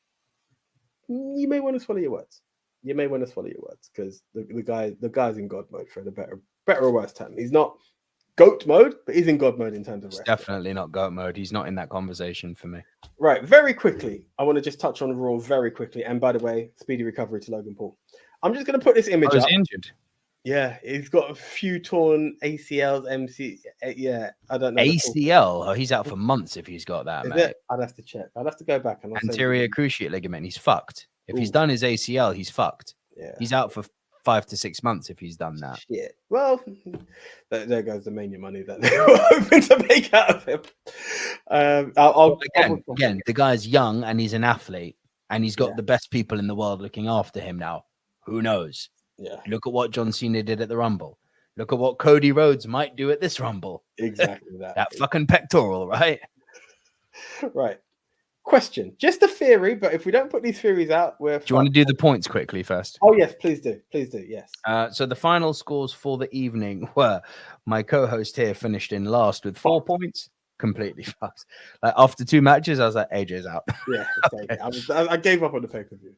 You may want to swallow your words. You may want to swallow your words because the guy's in God mode for the better or worse term. He's not GOAT mode, but he's in God mode in terms of wrestling. Definitely not GOAT mode. He's not in that conversation for me. Right, very quickly. I want to just touch on Raw very quickly. And by the way, speedy recovery to Logan Paul. I'm just going to put this image up. Injured. Yeah, he's got a few torn ACLs, MC. Yeah, I don't know. ACL? Oh, he's out for months if he's got that, Is mate. it? I'd have to check. I'd have to go back. And anterior cruciate ligament. He's fucked. If he's done his ACL, he's fucked. Yeah. He's out for 5 to 6 months if he's done that. Shit. Well, there goes the Mania money that they were hoping to make out of him. Again, the guy's young and he's an athlete and he's got the best people in the world looking after him now. Who knows? Yeah. Look at what John Cena did at the Rumble. Look at what Cody Rhodes might do at this Rumble. Exactly that. That fucking pectoral, right? Right. Question. Just a theory, but if we don't put these theories out, we're... Do you want to do the points quickly first? Oh, yes, please do. Please do, yes. So the final scores for the evening were my co-host here finished in last with 4 points. Completely fucked. Like after 2 matches, I was like, AJ's out. Yeah, okay. I gave up on the pay-per-view.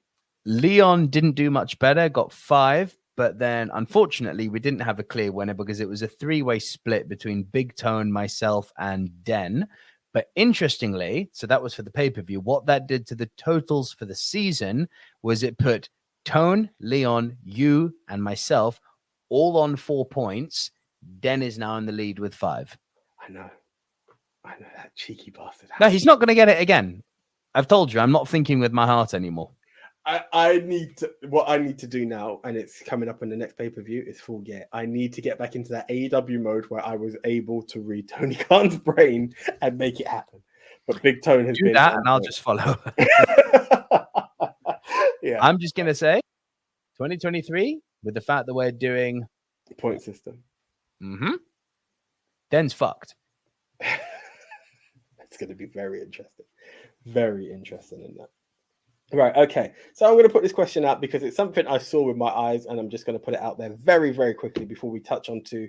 Leon didn't do much better, got 5. But then, unfortunately, we didn't have a clear winner because it was a 3-way split between Big Tone, myself, and Den. But interestingly, so that was for the pay-per-view. What that did to the totals for the season was it put Tone, Leon, you, and myself all on 4 points. Den is now in the lead with 5. I know that cheeky bastard. No, he's not going to get it again. I've told you, I'm not thinking with my heart anymore. What I need to do now, and it's coming up in the next pay-per-view, is Full Gear. I need to get back into that AEW mode where I was able to read Tony Khan's brain and make it happen. But Big Tone has been that, and I'll just follow. Yeah, I'm just gonna say 2023 with the fact that we're doing point system. Den's fucked. It's going to be very interesting. Very interesting in that. Right, okay. So I'm going to put this question out because it's something I saw with my eyes, and I'm just going to put it out there very, very quickly before we touch on to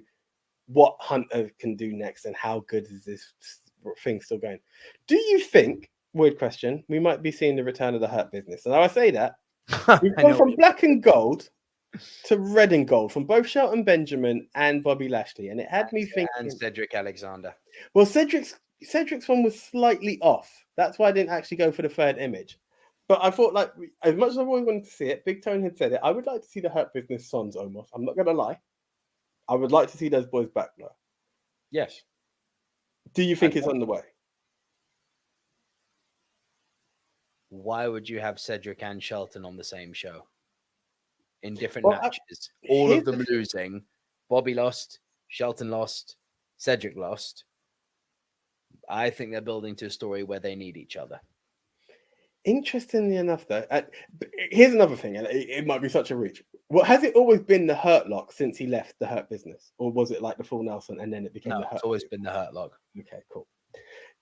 what Hunter can do next and how good is this thing still going. Do you think, weird question, we might be seeing the return of the Hurt Business? And I say that, we've gone from black and gold to red and gold from both Shelton Benjamin and Bobby Lashley, and it had me thinking... And Cedric Alexander. Well, Cedric's one was slightly off. That's why I didn't actually go for the third image. But I thought, like, as much as I always wanted to see it, Big Tone had said it, I would like to see the Hurt Business Sons almost. I'm not going to lie. I would like to see those boys back now. Yes. Do you think it's on the way? Why would you have Cedric and Shelton on the same show? In different matches. All of them losing. Bobby lost. Shelton lost. Cedric lost. I think they're building to a story where they need each other. Interestingly enough, though, here's another thing, and it might be such a reach. Well, has it always been the Hurt Lock since he left the Hurt Business? Or was it like the Full Nelson and then it became the Hurt? It's always been the Hurt Lock. Okay, cool.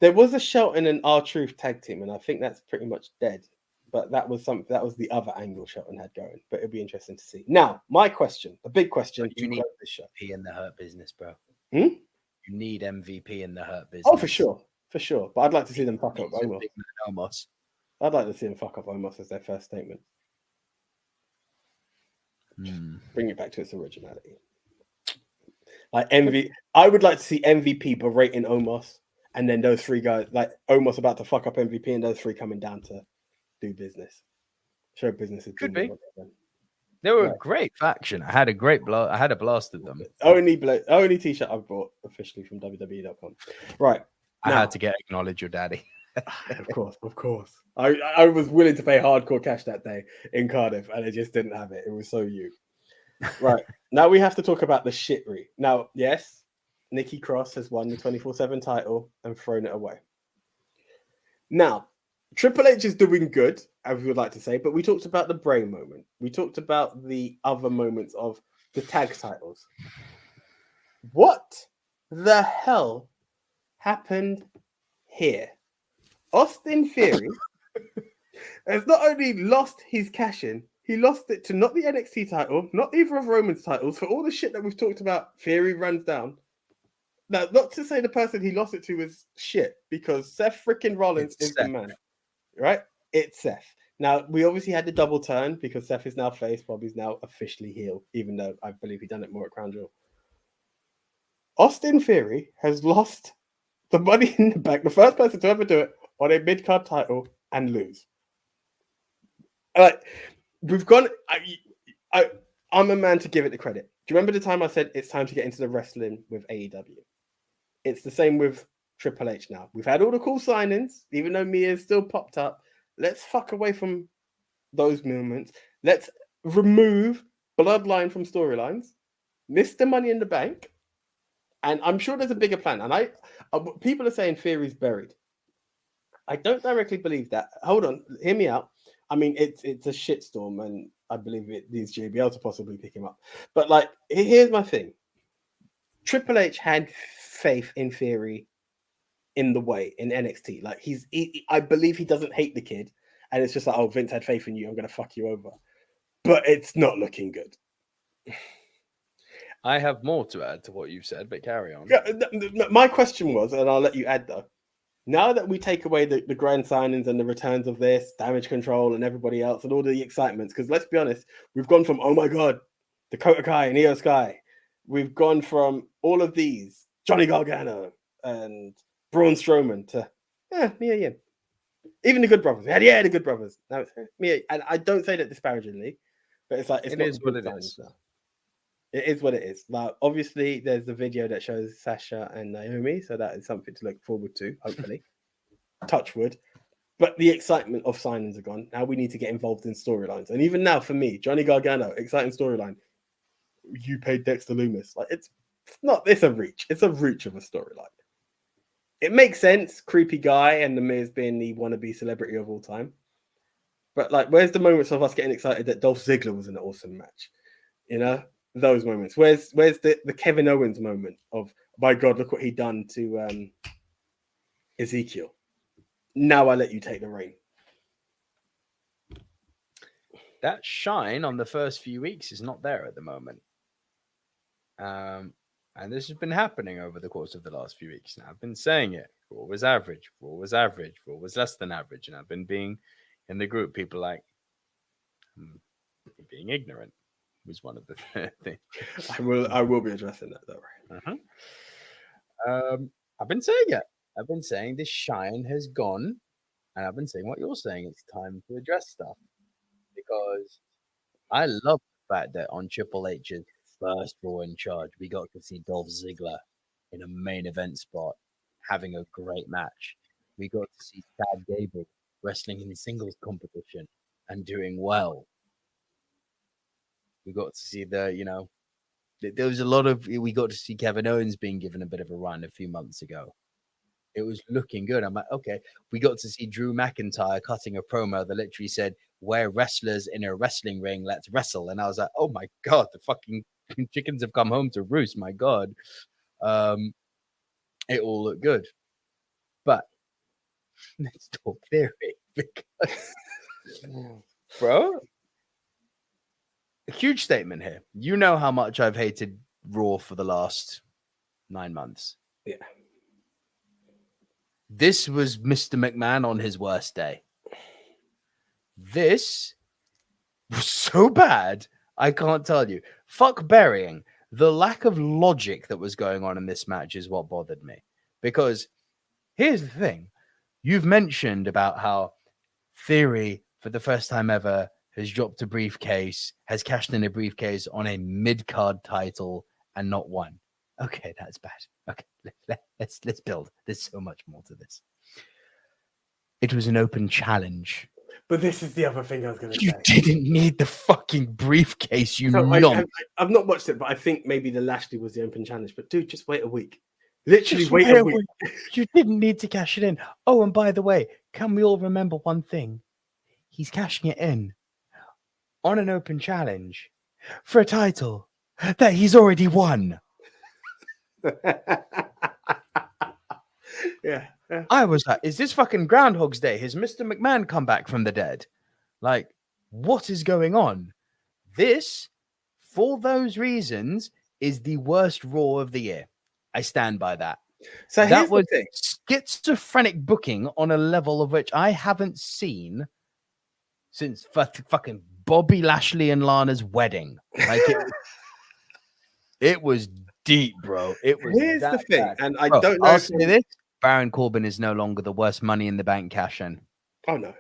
There was a Shelton and R-Truth tag team, and I think that's pretty much dead. But that was the other angle Shelton had going. But it'll be interesting to see. Now, my question, the big question. You need MVP in the Hurt Business, bro. You need MVP in the Hurt Business. Oh, for sure. For sure. But I'd like to see them fuck up Omos. I'd like to see them fuck up Omos as their first statement. Bring it back to its originality. Like I would like to see MVP berating Omos, and then those 3 guys, like Omos about to fuck up MVP, and those 3 coming down to do business. Show business is could be. They were a great faction. I had a blast with them. Only t-shirt I've bought officially from WWE.com. Right. I had to acknowledge your daddy. Of course. I was willing to pay hardcore cash that day in Cardiff, and I just didn't have it. It was so you. Right. Now we have to talk about the shittery. Now, yes, Nikki Cross has won the 24/7 title and thrown it away. Now, Triple H is doing good, as we would like to say, but we talked about the Bray moment. We talked about the other moments of the tag titles. What the hell happened here? Austin Theory has not only lost his cash-in, he lost it to not the NXT title, not either of Roman's titles. For all the shit that we've talked about, Theory runs down. Now, not to say the person he lost it to is shit, because Seth freaking Rollins is the man, right? It's Seth. Now, we obviously had the double turn because Seth is now face, Bobby's now officially heel, even though I believe he done it more at Crown Jewel. Austin Theory has lost the Money in the Bank, the first person to ever do it, on a mid-card title and lose. We've gone... I'm a man to give it the credit. Do you remember the time I said it's time to get into the wrestling with AEW? It's the same with Triple H now. We've had all the cool signings, even though Mia's still popped up. Let's fuck away from those movements. Let's remove Bloodline from storylines, Mr. Money in the Bank, and I'm sure there's a bigger plan. And people are saying Theory's buried. I don't directly believe that. Hold on, hear me out. I mean, it's a shitstorm, and I believe it needs JBL to possibly pick him up. But like, here's my thing. Triple H had faith in Theory in the way in NXT. Like I believe he doesn't hate the kid, and it's just like, oh, Vince had faith in you, I'm gonna fuck you over. But it's not looking good. I have more to add to what you've said, but carry on. My question was, and I'll let you add though, now that we take away the grand signings and the returns of this, Damage Control and everybody else and all the excitements, because let's be honest, we've gone from, oh my God, Dakota Kai and Io Sky. We've gone from all of these, Johnny Gargano and Braun Strowman to, Mia Yim. Even the Good Brothers. Yeah, the Good Brothers. Now it's Mia. And I don't say that disparagingly, but it's like, it's not what it is. Now. It is what it is. Like, obviously, there's the video that shows Sasha and Naomi, so that is something to look forward to, hopefully. Touch wood. But the excitement of signings are gone. Now we need to get involved in storylines. And even now, for me, Johnny Gargano, exciting storyline. You paid Dexter Lumis. Like, it's a reach. It's a reach of a storyline. It makes sense, creepy guy, and The Miz being the wannabe celebrity of all time. But, like, where's the moments of us getting excited that Dolph Ziggler was in an awesome match? You know? Those moments. Where's the Kevin Owens moment of, by God, look what he done to Ezekiel. Now I let you take the reign. That shine on the first few weeks is not there at the moment. And this has been happening over the course of the last few weeks. Now I've been saying it. Raw was average. Raw was average. Raw was less than average. And I've been being in the group. People like being ignorant. Was one of the things. I will be addressing that though. I've been saying it. I've been saying this shine has gone, and I've been saying what you're saying. It's time to address stuff because I love the fact that on Triple H's first Raw in Charge, we got to see Dolph Ziggler in a main event spot having a great match. We got to see Chad Gable wrestling in singles competition and doing well. We got to see there was a lot of, we got to see Kevin Owens being given a bit of a run a few months ago. It was looking good. I'm like, okay. We got to see Drew McIntyre cutting a promo that literally said, we're wrestlers in a wrestling ring, let's wrestle. And I was like, oh my God, the fucking chickens have come home to roost. My God. It all looked good. But let's talk theory because, bro, a huge statement here. You know how much I've hated Raw for the last 9 months. Yeah. This was Mr. McMahon on his worst day. This was so bad, I can't tell you. Fuck burying. The lack of logic that was going on in this match is what bothered me. Because here's the thing. You've mentioned about how Theory, for the first time ever, has dropped a briefcase, has cashed in a briefcase on a mid-card title and not won. Okay, that's bad. Okay, let's build. There's so much more to this. It was an open challenge. But this is the other thing I was going to say. You didn't need the fucking briefcase, you know. I've not watched it, but I think maybe the Lashley was the open challenge. But dude, just wait a week. Literally just wait a week. You didn't need to cash it in. Oh, and by the way, can we all remember one thing? He's cashing it in on an open challenge for a title that he's already won. Yeah. I was like, is this fucking Groundhog's Day? Has Mr. McMahon come back from the dead? Like, what is going on? This, for those reasons, is the worst Raw of the year. I stand by that. So that was schizophrenic booking on a level of which I haven't seen since fucking Bobby Lashley and Lana's wedding. Like it was deep, bro. It was. Here's the thing, bad. and I bro, don't know. I'll say this: Baron Corbin is no longer the worst Money in the Bank cash-in. Oh no.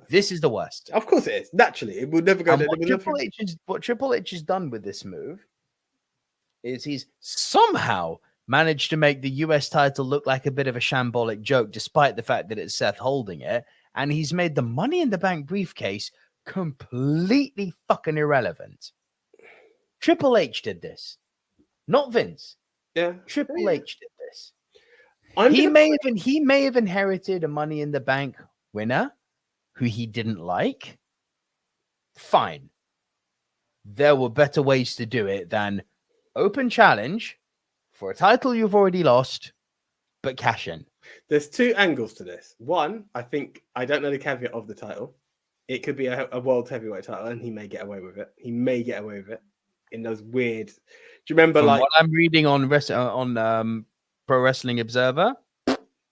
This is the worst. Of course it is. Naturally, it would never go. What Triple H has done with this move is he's somehow managed to make the US title look like a bit of a shambolic joke, despite the fact that it's Seth holding it. And he's made the Money in the Bank briefcase completely fucking irrelevant. Triple H did this, not Vince. Yeah, Triple H did this. He may have inherited a Money in the Bank winner who he didn't like. Fine. There were better ways to do it than open challenge for a title you've already lost, but cash in. There's two angles to this. One, I don't know the caveat of the title. It could be a world heavyweight title, and he may get away with it. He may get away with it in those weird. Do you remember, From like what I'm reading on Pro Wrestling Observer?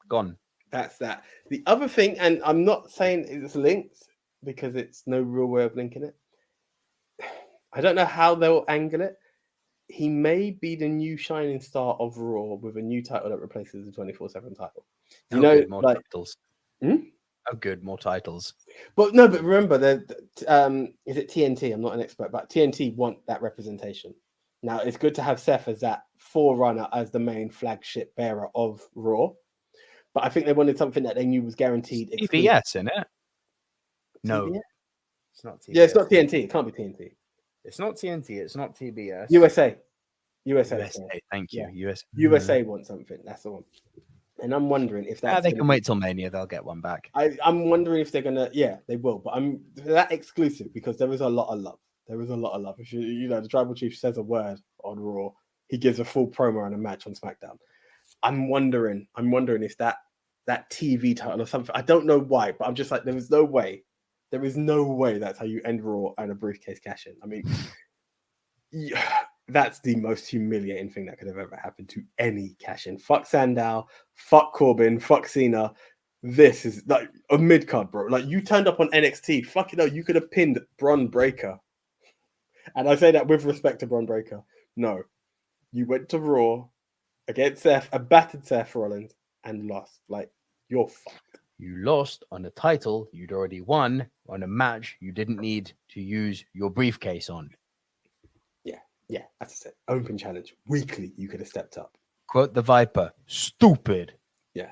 Gone. That's that. The other thing, and I'm not saying it's linked because it's no real way of linking it. I don't know how they'll angle it. He may be the new shining star of Raw with a new title that replaces the 24/7 title. Good, more titles. Hmm? Oh, good, more titles. But remember, is it TNT? I'm not an expert, but TNT want that representation. Now, it's good to have Seth as that forerunner, as the main flagship bearer of Raw. But I think they wanted something that they knew was guaranteed. TBS, in it? No, TBS? It's not TBS. Yeah, it's not TNT. It can't be TNT. It's not TNT. It's not TBS. USA. Thank you. Yeah. USA wants something. That's the one. And I'm wondering if that's. They can wait till Mania. They'll get one back. I'm wondering if they're gonna. Yeah, they will. But I'm that exclusive because there is a lot of love. There is a lot of love. If the Tribal Chief says a word on Raw, he gives a full promo on a match on SmackDown. I'm wondering if that TV title or something. I don't know why, but I'm just like, there is no way that's how you end Raw and a briefcase cash in. I mean, that's the most humiliating thing that could have ever happened to any cash in. Fuck Sandow, fuck Corbin, fuck Cena. This is like a mid card, bro. Like, you turned up on NXT. Fuck it, no, you could have pinned Bron Breakker. And I say that with respect to Bron Breakker. No, you went to Raw against Seth, a battered Seth Rollins, and lost. Like, you're fucked. You lost on a title you'd already won on a match you didn't need to use your briefcase on. Yeah, that's it. Open challenge. Weekly, you could have stepped up. Quote the Viper, stupid. Yeah.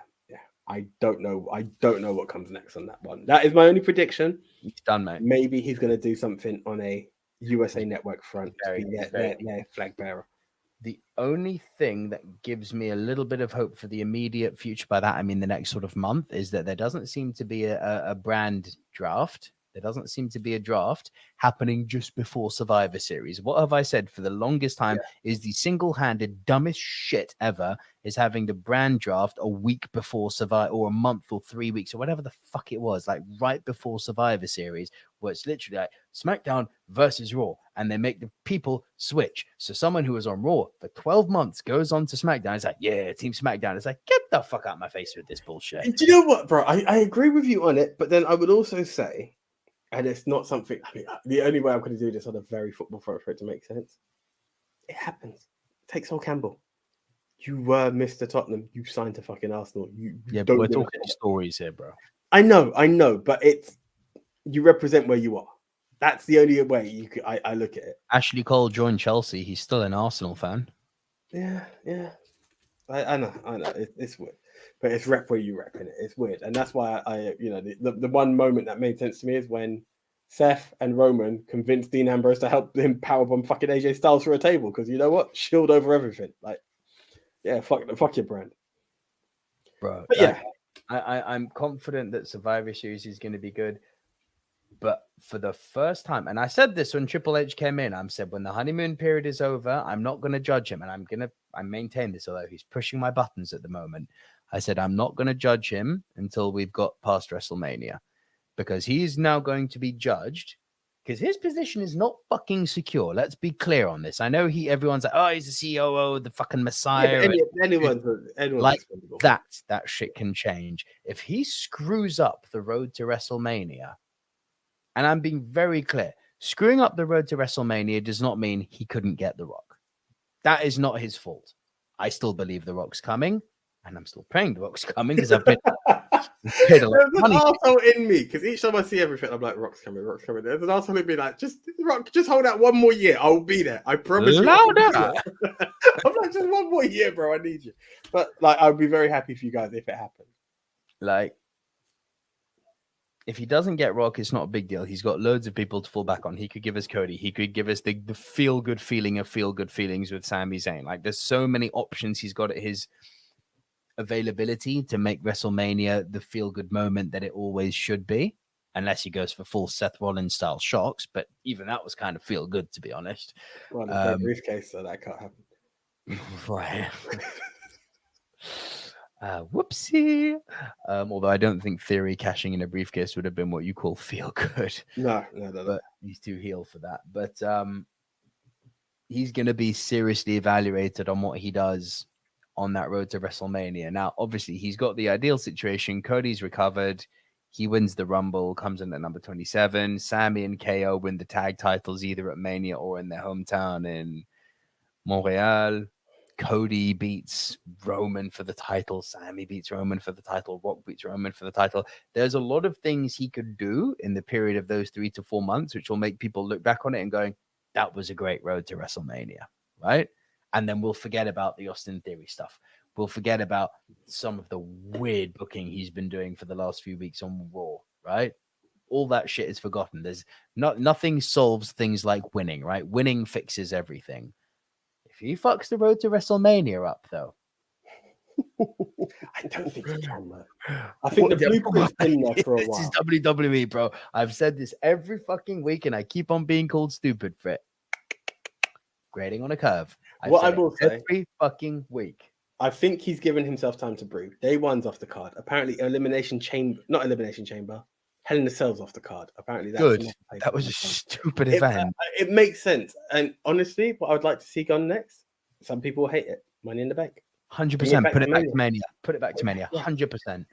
I don't know what comes next on that one. That is my only prediction. He's done, mate. Maybe he's going to do something on a USA Network front to be their flag bearer. The only thing that gives me a little bit of hope for the immediate future, by that I mean the next sort of month, is that there doesn't seem to be a brand draft. There doesn't seem to be a draft happening just before Survivor Series. What have I said for the longest time is the single-handed dumbest shit ever is having the brand draft a week before Survivor, or a month or 3 weeks or whatever the fuck it was, like right before Survivor Series, where it's literally like SmackDown versus Raw, and they make the people switch. So someone who was on Raw for 12 months goes on to SmackDown. It's like, yeah, Team SmackDown. It's like, get the fuck out of my face with this bullshit. Do you know what, bro? I agree with you on it, but then I would also say, and it's not something, I mean, the only way I'm going to do this on a very football front for it to make sense, it happens. Take Sol Campbell. You were Mr. Tottenham. You signed to fucking Arsenal. But we're talking stories here, bro. I know, but you represent where you are. That's the only way I look at it. Ashley Cole joined Chelsea. He's still an Arsenal fan. Yeah. I know. It's weird. But it's rep where you rep in it. It's weird. And that's why the one moment that made sense to me is when Seth and Roman convinced Dean Ambrose to help him powerbomb fucking AJ Styles through a table. Because you know what? Shield over everything. Like, yeah, fuck your brand. Bro. But yeah. I'm confident that Survivor Series is going to be good. But for the first time, and I said this when Triple H came in, I said, when the honeymoon period is over, I'm not going to judge him. And I maintain this, although he's pushing my buttons at the moment. I said, I'm not going to judge him until we've got past WrestleMania, because he's now going to be judged because his position is not fucking secure. Let's be clear on this. I know everyone's like, oh, he's the COO, the fucking Messiah. Yeah, anyone's like that shit can change. If he screws up the road to WrestleMania, and I'm being very clear, screwing up the road to WrestleMania does not mean he couldn't get The Rock. That is not his fault. I still believe The Rock's coming, and I'm still praying The Rock's coming because I've paid a lot of money. There's an arsehole in me, because each time I see everything, I'm like, Rock's coming. There's an arsehole in me like, Rock, just hold out one more year. I'll be there. I promise you. Louder. I'm like, just one more year, bro. I need you. But like, I'd be very happy for you guys if it happened. Like, if he doesn't get Rock, it's not a big deal. He's got loads of people to fall back on. He could give us Cody. He could give us the feel-good feeling of feel-good feelings with Sami Zayn. Like, there's so many options he's got at his availability to make WrestleMania the feel-good moment that it always should be, unless he goes for full Seth Rollins-style shocks. But even that was kind of feel-good, to be honest. Well, the briefcase, so that can't happen. Right. Whoopsie. Although I don't think Theory cashing in a briefcase would have been what you call feel good. No. But he's too heel for that. But he's going to be seriously evaluated on what he does on that road to WrestleMania. Now, obviously, he's got the ideal situation. Cody's recovered. He wins the Rumble, comes in at number 27. Sami and KO win the tag titles either at Mania or in their hometown in Montreal. Cody beats Roman for the title. Sami beats Roman for the title. Rock beats Roman for the title. There's a lot of things he could do in the period of those 3 to 4 months, which will make people look back on it and going, that was a great road to WrestleMania, right? And then we'll forget about the Austin Theory stuff. We'll forget about some of the weird booking he's been doing for the last few weeks on Raw, right? All that shit is forgotten. There's nothing solves things like winning, right? Winning fixes everything. If he fucks the road to WrestleMania up, though, I don't think he can, though. I think the blueprint's been there for a while. This is WWE, bro. I've said this every fucking week, and I keep on being called stupid for it. Grading on a curve. What I will say, every fucking week. I think he's given himself time to brew. Day one's off the card. Apparently, not Elimination Chamber. Hell in the Cell's off the card. Apparently, that's good. That was a stupid event. It makes sense. And honestly, what I would like to see gone next, some people hate it. Money in the Bank. 100%. Put it back to Mania. Put it back to Mania. 100%.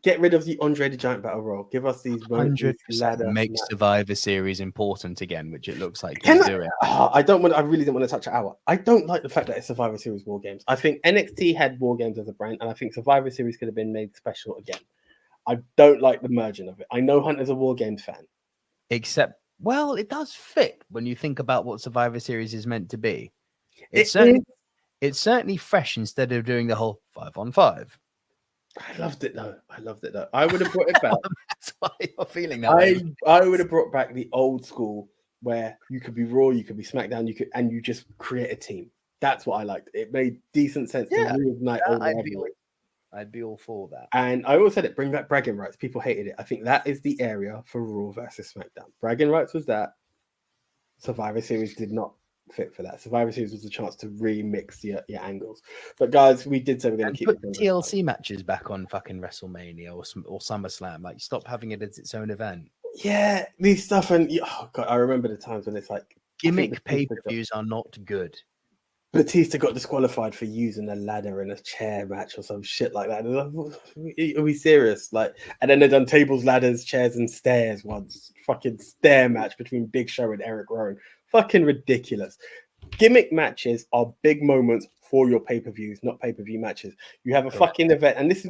Get rid of the Andre the Giant Battle Royal. Give us these 100%. Make Survivor Series important again, which it looks like he's doing. I really don't want to touch an hour. I don't like the fact that it's Survivor Series War Games. I think NXT had War Games as a brand, and I think Survivor Series could have been made special again. I don't like the merging of it. I know Hunter's a War Games fan. Except, well, it does fit when you think about what Survivor Series is meant to be. It's certainly fresh instead of doing the whole 5-on-5. I loved it though. I would have brought it back. That's why you're feeling that. I would have brought back the old school where you could be Raw, you could be SmackDown, you just create a team. That's what I liked. It made decent sense to reignite old rivalry. I'd be all for that. And I always said it, bring back bragging rights. People hated it. I think that is the area for Raw versus SmackDown. Bragging rights was that. Survivor Series did not fit for that. Survivor Series was a chance to remix your angles. But guys, we did say we're going to keep put TLC matches back on fucking WrestleMania or SummerSlam. Like, stop having it as its own event. Yeah, these stuff. And oh God, I remember the times when it's like gimmick pay-per-views are not good. Batista got disqualified for using a ladder in a chair match or some shit like that. Like, are we serious? Like, and then they done tables, ladders, chairs, and stairs once. Fucking stair match between Big Show and Eric Rowan. Fucking ridiculous. Gimmick matches are big moments for your pay-per-views, not pay-per-view matches. You have a fucking event, and this is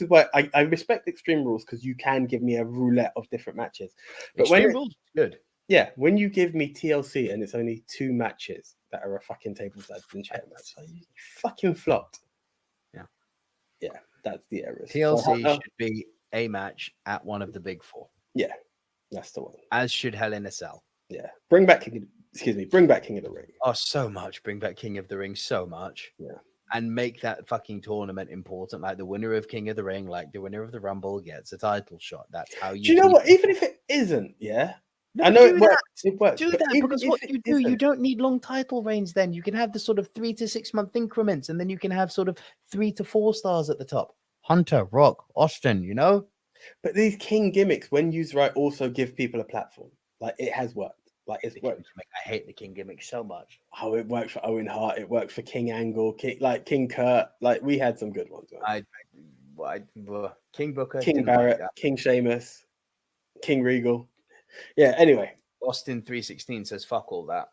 why I respect Extreme Rules, because you can give me a roulette of different matches. But Extreme Rules is good. Yeah, when you give me TLC and it's only 2 matches that are a fucking tables, ladders, and chair match, you fucking flopped. Yeah, that's the error. TLC should be a match at one of the big 4. Yeah, that's the one. As should Hell in a Cell. Yeah, bring back King of the Ring. Oh, so much. Bring back King of the Ring so much. Yeah. And make that fucking tournament important. Like, the winner of King of the Ring, like the winner of the Rumble gets a title shot. That's how you do you know what? Even if it isn't, no, I know it works. It works. Do that, because what you do, you don't need long title reigns then. You can have the sort of 3 to 6 month increments, and then you can have sort of 3 to 4 stars at the top. Hunter, Rock, Austin, you know? But these King gimmicks, when used right, also give people a platform. Like, it has worked. Like, it's worked. I hate the King gimmick so much. Oh, it worked for Owen Hart. It worked for King Angle, King Kurt. Like, we had some good ones. Right? King Booker, King Barrett, King Sheamus, King Regal. Yeah, anyway. Austin 316 says fuck all that.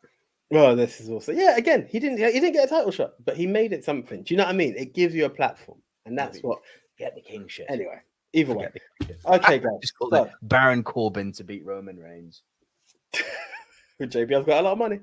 Well, this is also again, he didn't get a title shot, but he made it something. Do you know what I mean? It gives you a platform, and that's what get the King shit. Anyway, either way. Okay, guys. Just call it Baron Corbin to beat Roman Reigns. JBL's got a lot of money.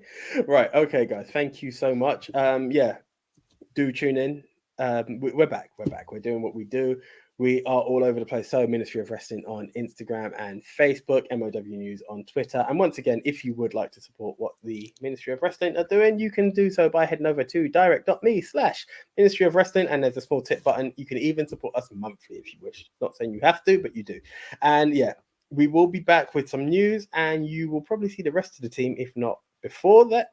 Right, okay, guys. Thank you so much. Do tune in. We're back. We're doing what we do. We are all over the place. So Ministry of Wrestling on Instagram and Facebook, MOW News on Twitter. And once again, if you would like to support what the Ministry of Wrestling are doing, you can do so by heading over to direct.me/Ministry of Wrestling. And there's a small tip button. You can even support us monthly if you wish. Not saying you have to, but you do. And yeah, we will be back with some news, and you will probably see the rest of the team, if not before that,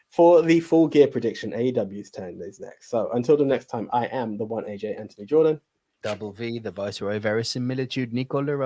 for the Full Gear prediction. AEW's turn is next. So until the next time, I am the one AJ Anthony Jordan. Double V, the Viceroy Verisimilitude, Nico